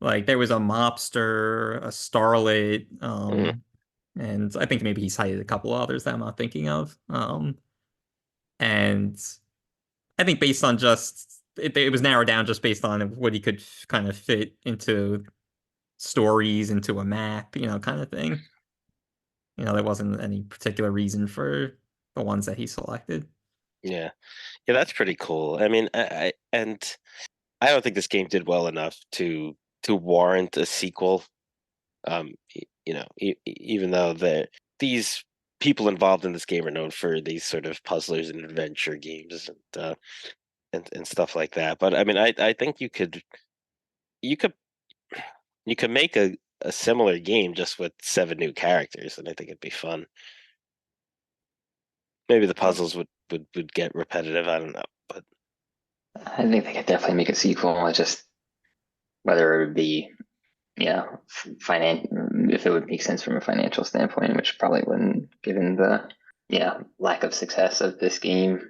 Speaker 2: Like there was a mobster, a starlet,
Speaker 1: mm,
Speaker 2: and I think maybe he cited a couple others that I'm not thinking of. And I think based on just it was narrowed down just based on what he could kind of fit into stories, into a map, kind of thing. There wasn't any particular reason for the ones that he selected.
Speaker 1: yeah, yeah, that's pretty cool. I mean, and I don't think this game did well enough to warrant a sequel. Even though these people involved in this game are known for these sort of puzzlers and adventure games, and stuff like that. But I mean, I think you could you could make a similar game just with 7 new characters, and I think it'd be fun. Maybe the puzzles would get repetitive. I don't know, but
Speaker 3: I think they could definitely make a sequel. It's just whether it would be, if it would make sense from a financial standpoint, which probably wouldn't, given the lack of success of this game.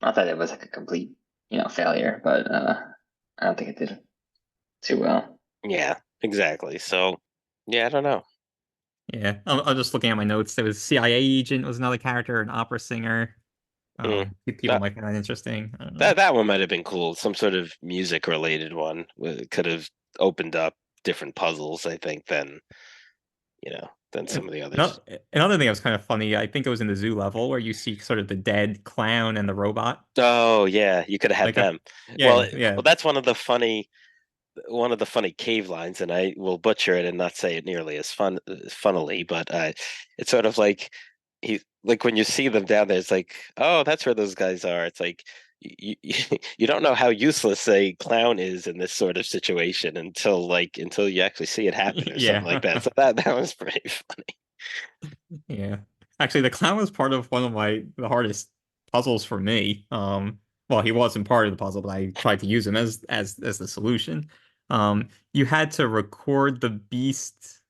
Speaker 3: Not that it was like a complete failure, but I don't think it did too well.
Speaker 1: Yeah, exactly. So, yeah, I don't know.
Speaker 2: Yeah, I'm just looking at my notes. There was CIA agent was another character, an opera singer. People
Speaker 1: That
Speaker 2: might find that interesting. I don't know.
Speaker 1: that one might have been cool. Some sort of music related one could have opened up different puzzles, I think, than some of the others.
Speaker 2: Another thing that was kind of funny, I think it was in the zoo level where you see sort of the dead clown and the robot.
Speaker 1: Oh yeah, you could have had
Speaker 2: Like,
Speaker 1: them.
Speaker 2: yeah,
Speaker 1: Well,
Speaker 2: yeah.
Speaker 1: that's one of the funny cave lines, and I will butcher it and not say it nearly as funnily, but it's sort of like like when you see them down there, it's like, oh, that's where those guys are. It's like you don't know how useless a clown is in this sort of situation until you actually see it happen or something like
Speaker 2: Yeah.
Speaker 1: that. So that was pretty funny.
Speaker 2: Yeah. Actually, the clown was part of one of the hardest puzzles for me. Well, he wasn't part of the puzzle, but I tried to use him as the solution. You had to record the beast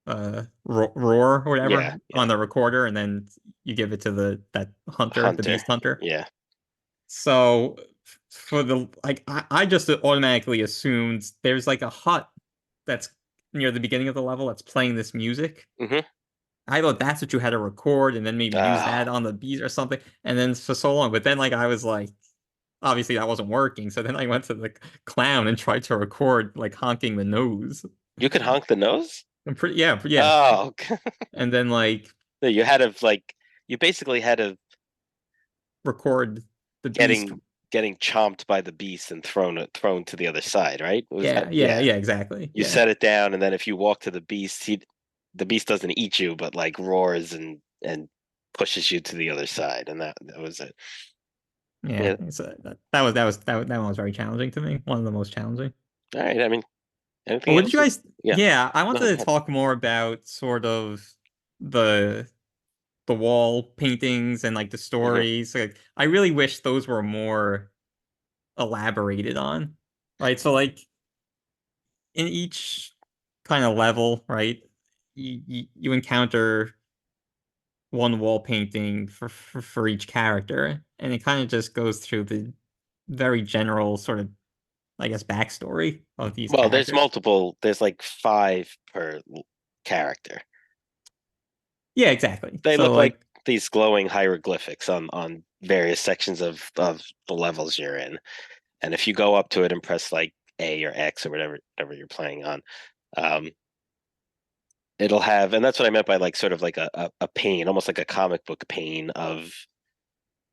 Speaker 2: roar or whatever
Speaker 1: Yeah,
Speaker 2: on the recorder, and then you give it to that hunter, the
Speaker 1: Hunter.
Speaker 2: beast hunter.
Speaker 1: Yeah.
Speaker 2: So for the I just automatically assumed there's like a hut that's near the beginning of the level that's playing this music.
Speaker 1: Mm-hmm.
Speaker 2: I thought that's what you had to record and then maybe use that
Speaker 1: Oh,
Speaker 2: on the beat or something. And then for so long, but then I was like, obviously that wasn't working. So then I went to the clown and tried to record like honking the nose.
Speaker 1: you could honk the nose?
Speaker 2: I'm pretty yeah.
Speaker 1: Oh,
Speaker 2: And then
Speaker 1: you had to you basically had to
Speaker 2: record the beast.
Speaker 1: getting chomped by the beast and thrown to the other side, right? Was that
Speaker 2: Yeah, exactly.
Speaker 1: You
Speaker 2: Yeah.
Speaker 1: set it down, and then if you walk to the beast, the beast doesn't eat you, but like roars and pushes you to the other side, and that was it.
Speaker 2: Yeah,
Speaker 1: Yeah.
Speaker 2: that one was very challenging to me. One of the most challenging.
Speaker 1: All right. I mean, anything
Speaker 2: What did
Speaker 1: else?
Speaker 2: you guys?
Speaker 1: Yeah.
Speaker 2: Yeah, I
Speaker 1: No,
Speaker 2: wanted
Speaker 1: go
Speaker 2: to
Speaker 1: ahead.
Speaker 2: talk more about sort of the wall paintings and like the
Speaker 1: Hmm.
Speaker 2: stories. Like, I really wish those were more elaborated on. Right? So in each kind of level, right? You encounter one wall painting for each character, and it kind of just goes through the very general sort of, I guess, backstory of these
Speaker 1: Well, there's
Speaker 2: characters.
Speaker 1: multiple. There's like five per character.
Speaker 2: Yeah, exactly.
Speaker 1: They
Speaker 2: So
Speaker 1: look like these glowing hieroglyphics on various sections of the levels you're in. And if you go up to it and press like A or X or whatever you're playing on, um, it'll have, and that's what I meant by like sort of like a pane, almost like a comic book pane of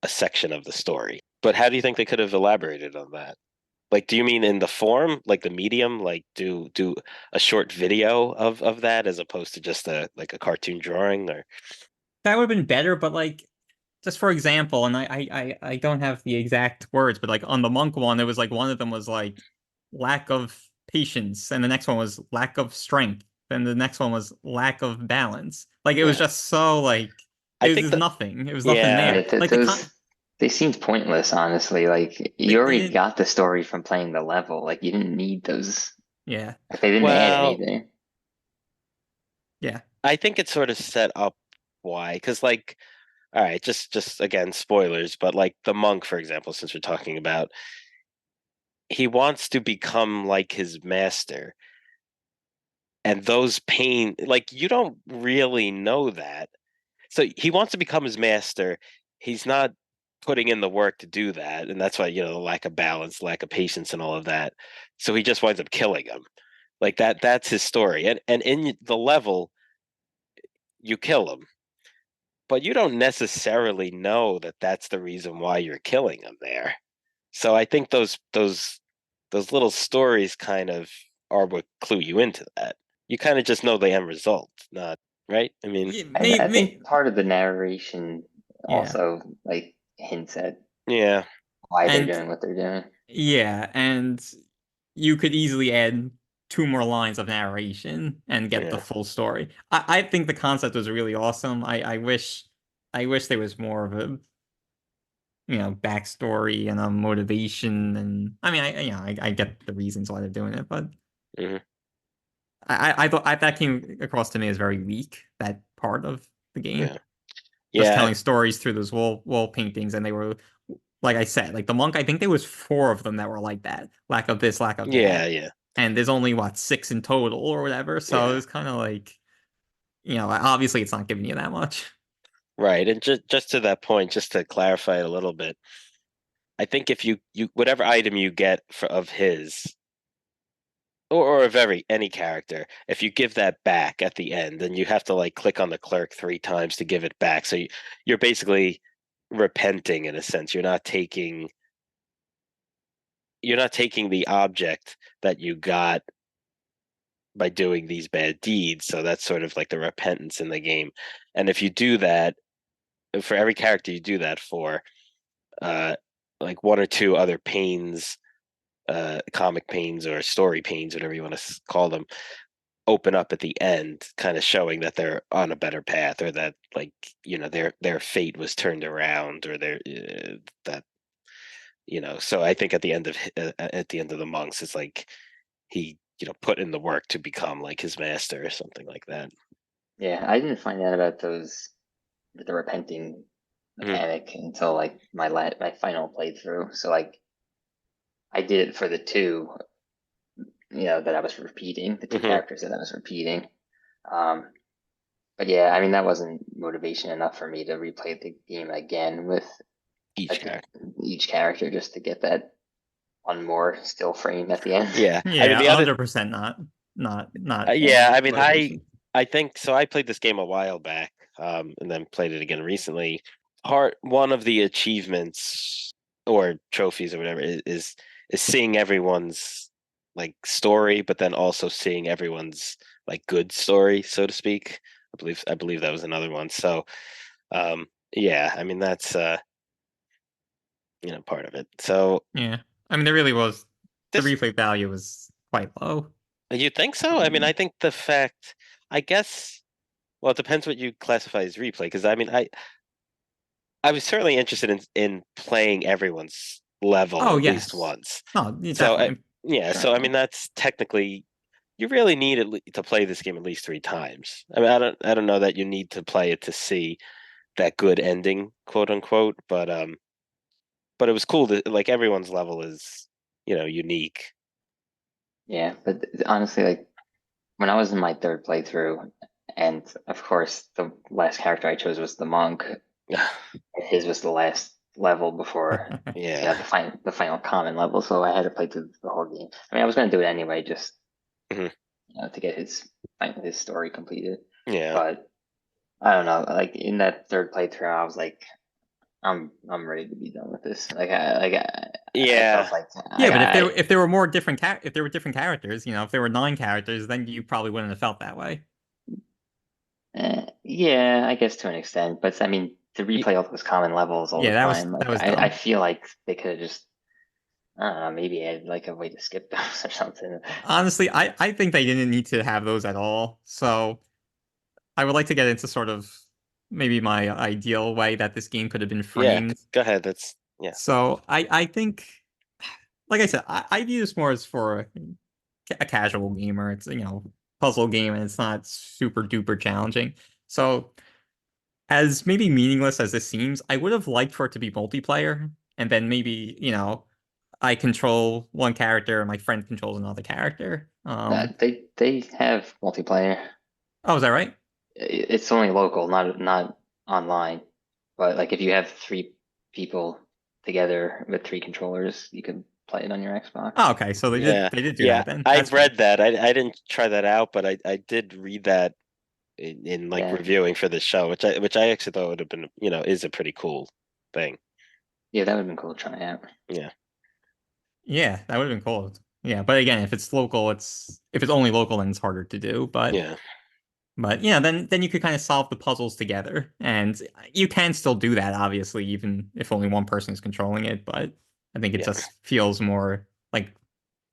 Speaker 1: a section of the story. But how do you think they could have elaborated on that? Like, do you mean in the form, like the medium, like do a short video of that as opposed to just a cartoon drawing, or
Speaker 2: that would have been better, but just for example, and I don't have the exact words, but like on the monk one, it was like one of them was like lack of patience, and the next one was lack of strength, and the next one was lack of balance. Like it was
Speaker 1: yeah?
Speaker 2: just so
Speaker 1: I
Speaker 2: it was
Speaker 1: think
Speaker 2: just
Speaker 1: that
Speaker 2: nothing. It was nothing
Speaker 1: yeah,
Speaker 2: there.
Speaker 3: Right,
Speaker 2: Like
Speaker 3: they seemed pointless, honestly. Like you
Speaker 2: they
Speaker 3: already
Speaker 2: didn't.
Speaker 3: got the story from playing the level. Like you didn't need those.
Speaker 2: Yeah,
Speaker 3: Like they didn't add
Speaker 1: well,
Speaker 3: anything.
Speaker 2: yeah.
Speaker 1: I think it's sort of set up why, because like, all right, just again spoilers, but like the monk, for example, since we're talking about, he wants to become like his master, and those pain, like you don't really know that. So he wants to become his master. He's not putting in the work to do that, and that's why the lack of balance, lack of patience, and all of that. So he just winds up killing him. Like that's his story, and in the level, you kill him, but you don't necessarily know that that's the reason why you're killing him there. So I think those little stories kind of are what clue you into that. You kind of just know the end result, not right. I mean,
Speaker 2: Yeah,
Speaker 3: I think part of the narration
Speaker 2: yeah.
Speaker 3: also like hints at
Speaker 1: yeah,
Speaker 3: why they're
Speaker 2: And
Speaker 3: doing what they're doing.
Speaker 2: yeah, and you could easily add two more lines of narration and get the
Speaker 1: yeah.
Speaker 2: full story. I think the concept was really awesome. I wish there was more of a backstory and a motivation, and I mean I get the reasons why they're doing it, but
Speaker 1: Hmm.
Speaker 2: I thought that came across to me as very weak, that part of the game.
Speaker 1: Yeah.
Speaker 2: Just
Speaker 1: Yeah.
Speaker 2: telling stories through those wall paintings, and they were, like I said, like the monk. I think there was 4 of them that were like that. Lack of this, lack of
Speaker 1: Yeah.
Speaker 2: that,
Speaker 1: Yeah.
Speaker 2: and there's only what 6 in total or whatever. So
Speaker 1: Yeah.
Speaker 2: it's kind of like, obviously it's not giving you that much.
Speaker 1: Right. And just to that point, just to clarify it a little bit, I think if you whatever item you get of his or of any character, if you give that back at the end, then you have to like click on the clerk 3 times to give it back. So you're basically repenting in a sense. You're not taking the object that you got by doing these bad deeds. So that's sort of like the repentance in the game. And if you do that for every character you do that for, like 1 or 2 other pains, comic pains or story pains, whatever you want to call them, open up at the end, kind of showing that they're on a better path, or that like their fate was turned around, or that So I think at the end of the monks, it's like he put in the work to become like his master or something like that.
Speaker 3: Yeah, I didn't find out about the repenting mechanic until like my final playthrough. So like I did it for the 2, that I was repeating, the 2 characters that I was repeating. But yeah, I mean that wasn't motivation enough for me to replay the game again with each character just to get that one more still frame at the end.
Speaker 1: Yeah,
Speaker 2: Yeah,
Speaker 1: I mean
Speaker 2: 100% not.
Speaker 1: Yeah, I mean
Speaker 2: motivation.
Speaker 1: I think so. I played this game a while back, and then played it again recently. One of the achievements or trophies or whatever is seeing everyone's like story, but then also seeing everyone's like good story, so to speak. I believe that was another one. So, yeah, I mean that's part of it. So
Speaker 2: Yeah, I mean there really was, the
Speaker 1: this
Speaker 2: replay value was quite low.
Speaker 1: you think so? I mean, I think the fact, I guess, well, it depends what you classify as replay. Because I mean, I was certainly interested in playing everyone's level
Speaker 2: Oh
Speaker 1: at least
Speaker 2: yes.
Speaker 1: once.
Speaker 2: Oh, yeah,
Speaker 1: So
Speaker 2: definitely.
Speaker 1: yeah, so I mean that's technically, you really need to play this game at least 3 times. I mean, I don't know that you need to play it to see that good ending, quote unquote, but it was cool that like everyone's level is unique.
Speaker 3: Yeah, but honestly, like when I was in my 3rd playthrough, and of course the last character I chose was the monk. His was the last level before
Speaker 1: Yeah.
Speaker 3: the final common level, so I had to play through the whole game. I mean, I was going to do it anyway, just to get his story completed.
Speaker 1: Yeah.
Speaker 3: But I don't know, like in that 3rd playthrough, I was like, I'm ready to be done with this. I felt like
Speaker 2: Yeah, but if there were more different if there were different characters, if there were 9 characters, then you probably wouldn't have felt that way.
Speaker 3: Yeah, I guess to an extent, but I mean to replay all those common levels all the time,
Speaker 2: that was
Speaker 3: I
Speaker 2: dumb.
Speaker 3: feel like they could have just, I don't know, maybe add like a way to skip those or something.
Speaker 2: Honestly, I think they didn't need to have those at all. So I would like to get into sort of maybe my ideal way that this game could have been
Speaker 1: Yeah,
Speaker 2: framed.
Speaker 1: go ahead.
Speaker 2: So I think, like I said, I view this more as for a casual gamer. It's puzzle game, and it's not super duper challenging. So as maybe meaningless as this seems, I would have liked for it to be multiplayer, and then maybe I control one character and my friend controls another character.
Speaker 3: They have multiplayer.
Speaker 2: Oh, is that right?
Speaker 3: It's only local, not online. But like if you have 3 people together with 3 controllers, you can play it on your Xbox.
Speaker 2: Oh, okay. So they did do
Speaker 1: Yeah,
Speaker 2: that then.
Speaker 1: I've read
Speaker 2: cool.
Speaker 1: that. I didn't try that out, but I did read that in like
Speaker 3: Yeah.
Speaker 1: reviewing for this show, which I actually thought would have been, is a pretty cool thing.
Speaker 3: Yeah, that would have been cool to try out.
Speaker 1: Yeah.
Speaker 2: Yeah, that would have been cool. Yeah, but again, if it's local, if it's only local, then it's harder to do. But
Speaker 1: Yeah.
Speaker 2: then you could kind of solve the puzzles together, and you can still do that, obviously, even if only one person is controlling it. But I think it just feels more like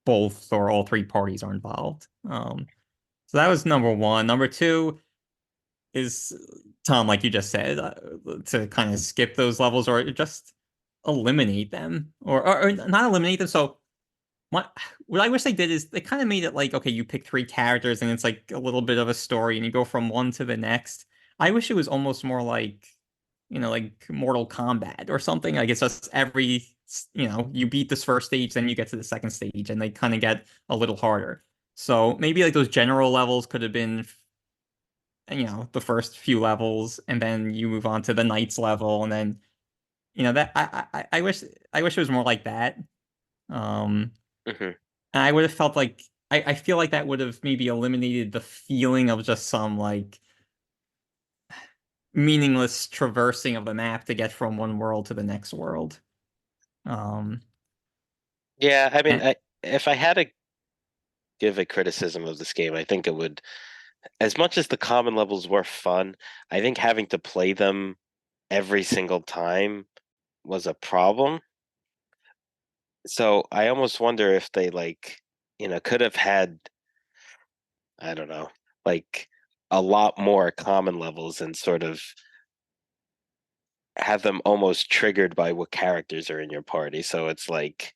Speaker 2: both or all 3 parties are involved. So that was number 1. Number 2 is, Tom, like you just said, to kind of skip those levels or just eliminate them, or not eliminate them. So What I wish they did is they kind of made it like, okay, you pick 3 characters and it's like a little bit of a story and you go from one to the next. I wish it was almost more like, like Mortal Kombat or something. Like it's just you beat this first stage, then you get to the second stage and they kind of get a little harder. So maybe like those general levels could have been, the first few levels and then you move on to the Knights level and then, that I wish it was more like that. Um,
Speaker 1: Hmm.
Speaker 2: And I would have felt like I feel like that would have maybe eliminated the feeling of just some like meaningless traversing of the map to get from one world to the next world. Um,
Speaker 1: Yeah, I mean,
Speaker 2: and
Speaker 1: if I had to give a criticism of this game, I think it would, as much as the common levels were fun, I think having to play them every single time was a problem. So I almost wonder if they could have had, I don't know, like a lot more common levels and sort of have them almost triggered by what characters are in your party. So it's like,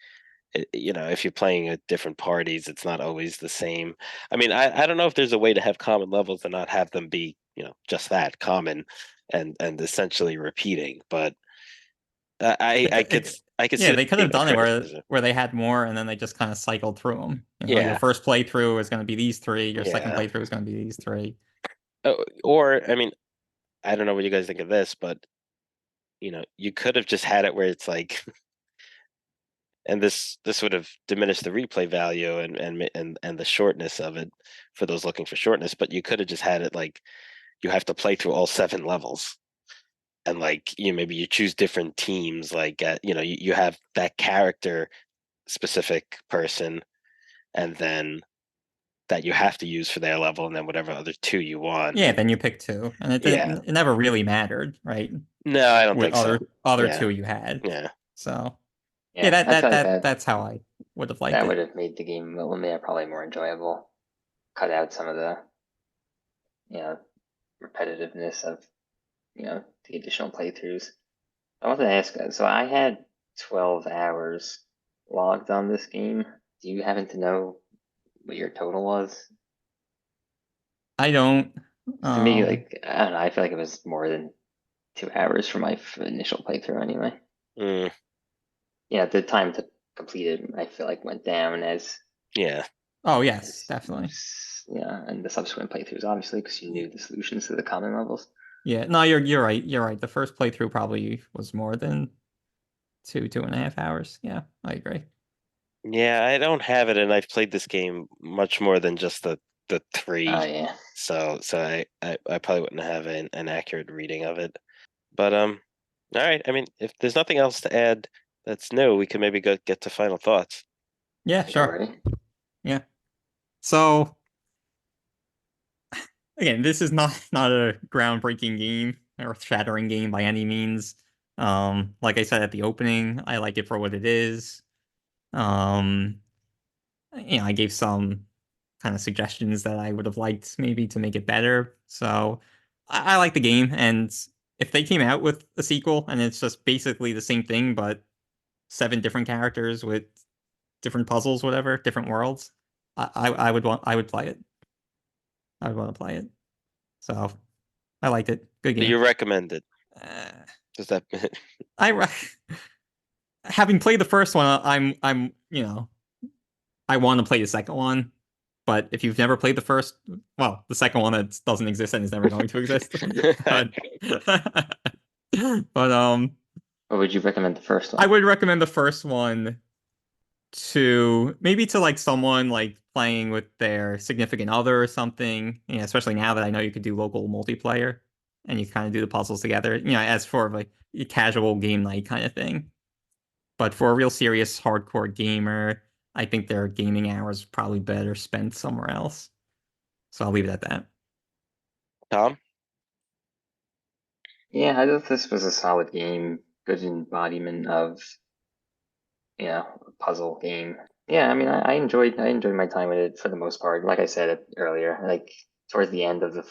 Speaker 1: if you're playing at different parties, it's not always the same. I mean, I don't know if there's a way to have common levels and not have them be, just that common and essentially repeating. But I could see
Speaker 2: yeah,
Speaker 1: that
Speaker 2: they could
Speaker 1: being
Speaker 2: have
Speaker 1: a
Speaker 2: done it
Speaker 1: criticism.
Speaker 2: where they had more and then they just kind of cycled through them. Your
Speaker 1: Yeah,
Speaker 2: first playthrough is going to be these 3, your second
Speaker 1: yeah.
Speaker 2: playthrough is going to be these 3.
Speaker 1: Or I mean, I don't know what you guys think of this, but you could have just had it where it's like, and this would have diminished the replay value and the shortness of it for those looking for shortness. But you could have just had it like you have to play through all 7 levels, and like maybe you choose different teams. Like you have that character specific person, and then that you have to use for their level, and then whatever other 2 you want.
Speaker 2: Yeah, then you pick 2, and
Speaker 1: Yeah,
Speaker 2: it never really mattered, right?
Speaker 1: no, I don't
Speaker 2: With
Speaker 1: think so.
Speaker 2: other
Speaker 1: Yeah,
Speaker 2: 2 you had.
Speaker 1: yeah.
Speaker 2: So yeah,
Speaker 3: Yeah, I feel like
Speaker 2: that's how I would have liked
Speaker 3: that would
Speaker 2: it.
Speaker 3: have made the game a little bit probably more enjoyable. Cut out some of the you know repetitiveness of the additional playthroughs. I want to ask, so I had 12 hours logged on this game. Do you happen to know what your total was?
Speaker 2: I don't.
Speaker 3: For me,
Speaker 2: Um,
Speaker 3: I don't know, I feel like it was more than 2 hours for my initial playthrough anyway.
Speaker 1: Mm,
Speaker 3: Yeah, the time to complete it, I feel like went down
Speaker 1: yeah.
Speaker 2: oh yes, definitely.
Speaker 3: yeah, and the subsequent playthroughs, obviously, because you knew the solutions to the common levels.
Speaker 2: Yeah, no, you're right. You're right. The first playthrough probably was more than 2.5 hours. Yeah, I agree.
Speaker 1: Yeah, I don't have it, and I've played this game much more than just the
Speaker 3: Oh
Speaker 1: 3.
Speaker 3: yeah,
Speaker 1: So I probably wouldn't have an accurate reading of it. But all right. I mean, if there's nothing else to add that's new, we can maybe get to final thoughts.
Speaker 2: Yeah,
Speaker 3: I think I'm
Speaker 2: sure.
Speaker 3: ready.
Speaker 2: Yeah. So again, this is not a groundbreaking game or earth-shattering game by any means. Like I said at the opening, I like it for what it is. Um, I gave some kind of suggestions that I would have liked maybe to make it better. So I like the game, and if they came out with a sequel and it's just basically the same thing but 7 different characters with different puzzles, whatever, different worlds, I would play it. I would want to play it. So I liked it. Good
Speaker 1: Do you
Speaker 2: game.
Speaker 1: recommend it?
Speaker 2: Uh,
Speaker 1: Does that?
Speaker 2: I re- having played the first one, I want to play the second one. But if you've never played the first, well, the second one that doesn't exist and is never going to exist. but but
Speaker 3: What would you recommend the first
Speaker 2: I
Speaker 3: one?
Speaker 2: would recommend the first one to maybe to like someone like playing with their significant other or something. Especially now that I know you could do local multiplayer and you kind of do the puzzles together. As for like a casual game night kind of thing. But for a real serious hardcore gamer, I think their gaming hours probably better spent somewhere else. So I'll leave it at that.
Speaker 1: Tom?
Speaker 3: Yeah, I thought this was a solid game, good embodiment of a puzzle game. Yeah, I mean, I enjoyed my time with it for the most part. Like I said earlier, like towards the end of the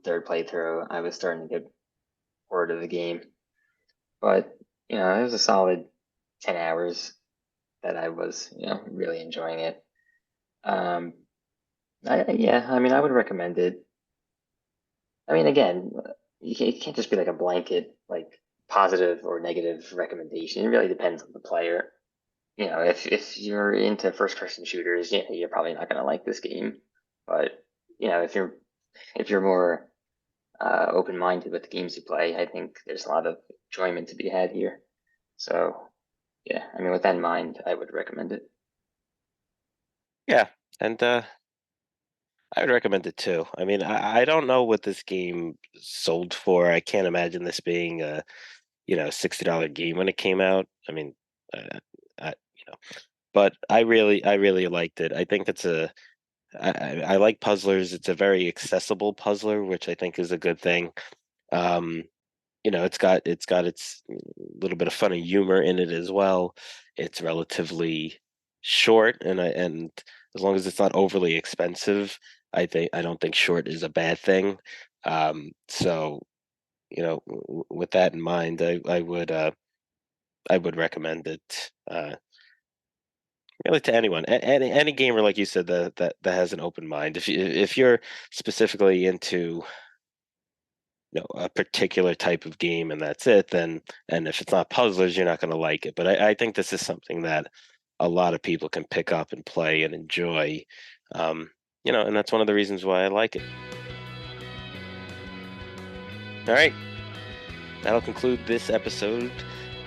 Speaker 3: third playthrough, I was starting to get bored of the game. But it was a solid 10 hours. that I was, really enjoying it. I mean, I would recommend it. I mean, again, it can't just be like a blanket, like positive or negative recommendation. It really depends on the player. If you're into first-person shooters, yeah, you're probably not gonna like this game. But if you're more open-minded with the games you play, I think there's a lot of enjoyment to be had here. So, yeah, I mean, with that in mind, I would recommend it.
Speaker 1: Yeah, and I would recommend it too. I mean, I don't know what this game sold for. I can't imagine this being a $60 game when it came out. I mean, I, but I really liked it. I think I like puzzlers. It's a very accessible puzzler, which I think is a good thing. Um, it's got its little bit of funny humor in it as well. It's relatively short, and as long as it's not overly expensive, I don't think short is a bad thing. So with that in mind, I would recommend it really to anyone, any gamer like you said that has an open mind. If you're specifically into a particular type of game and that's it, then and if it's not puzzlers, you're not going to like it. But I think this is something that a lot of people can pick up and play and enjoy. Um, and that's one of the reasons why I like it. All right, that'll conclude this episode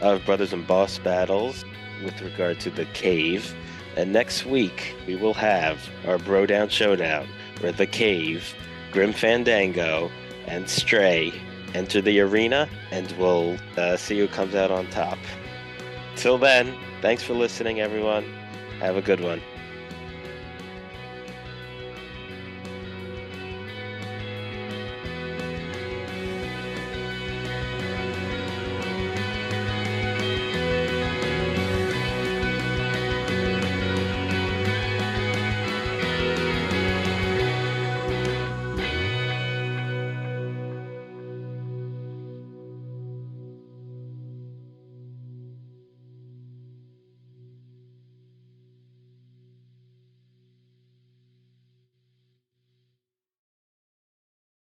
Speaker 1: of Brothers and Boss Battles with regard to the cave. And next week we will have our Bro Down Showdown, where the cave, Grim Fandango, and Stray enter the arena, and we'll see who comes out on top. Till then, thanks for listening, everyone. Have a good one.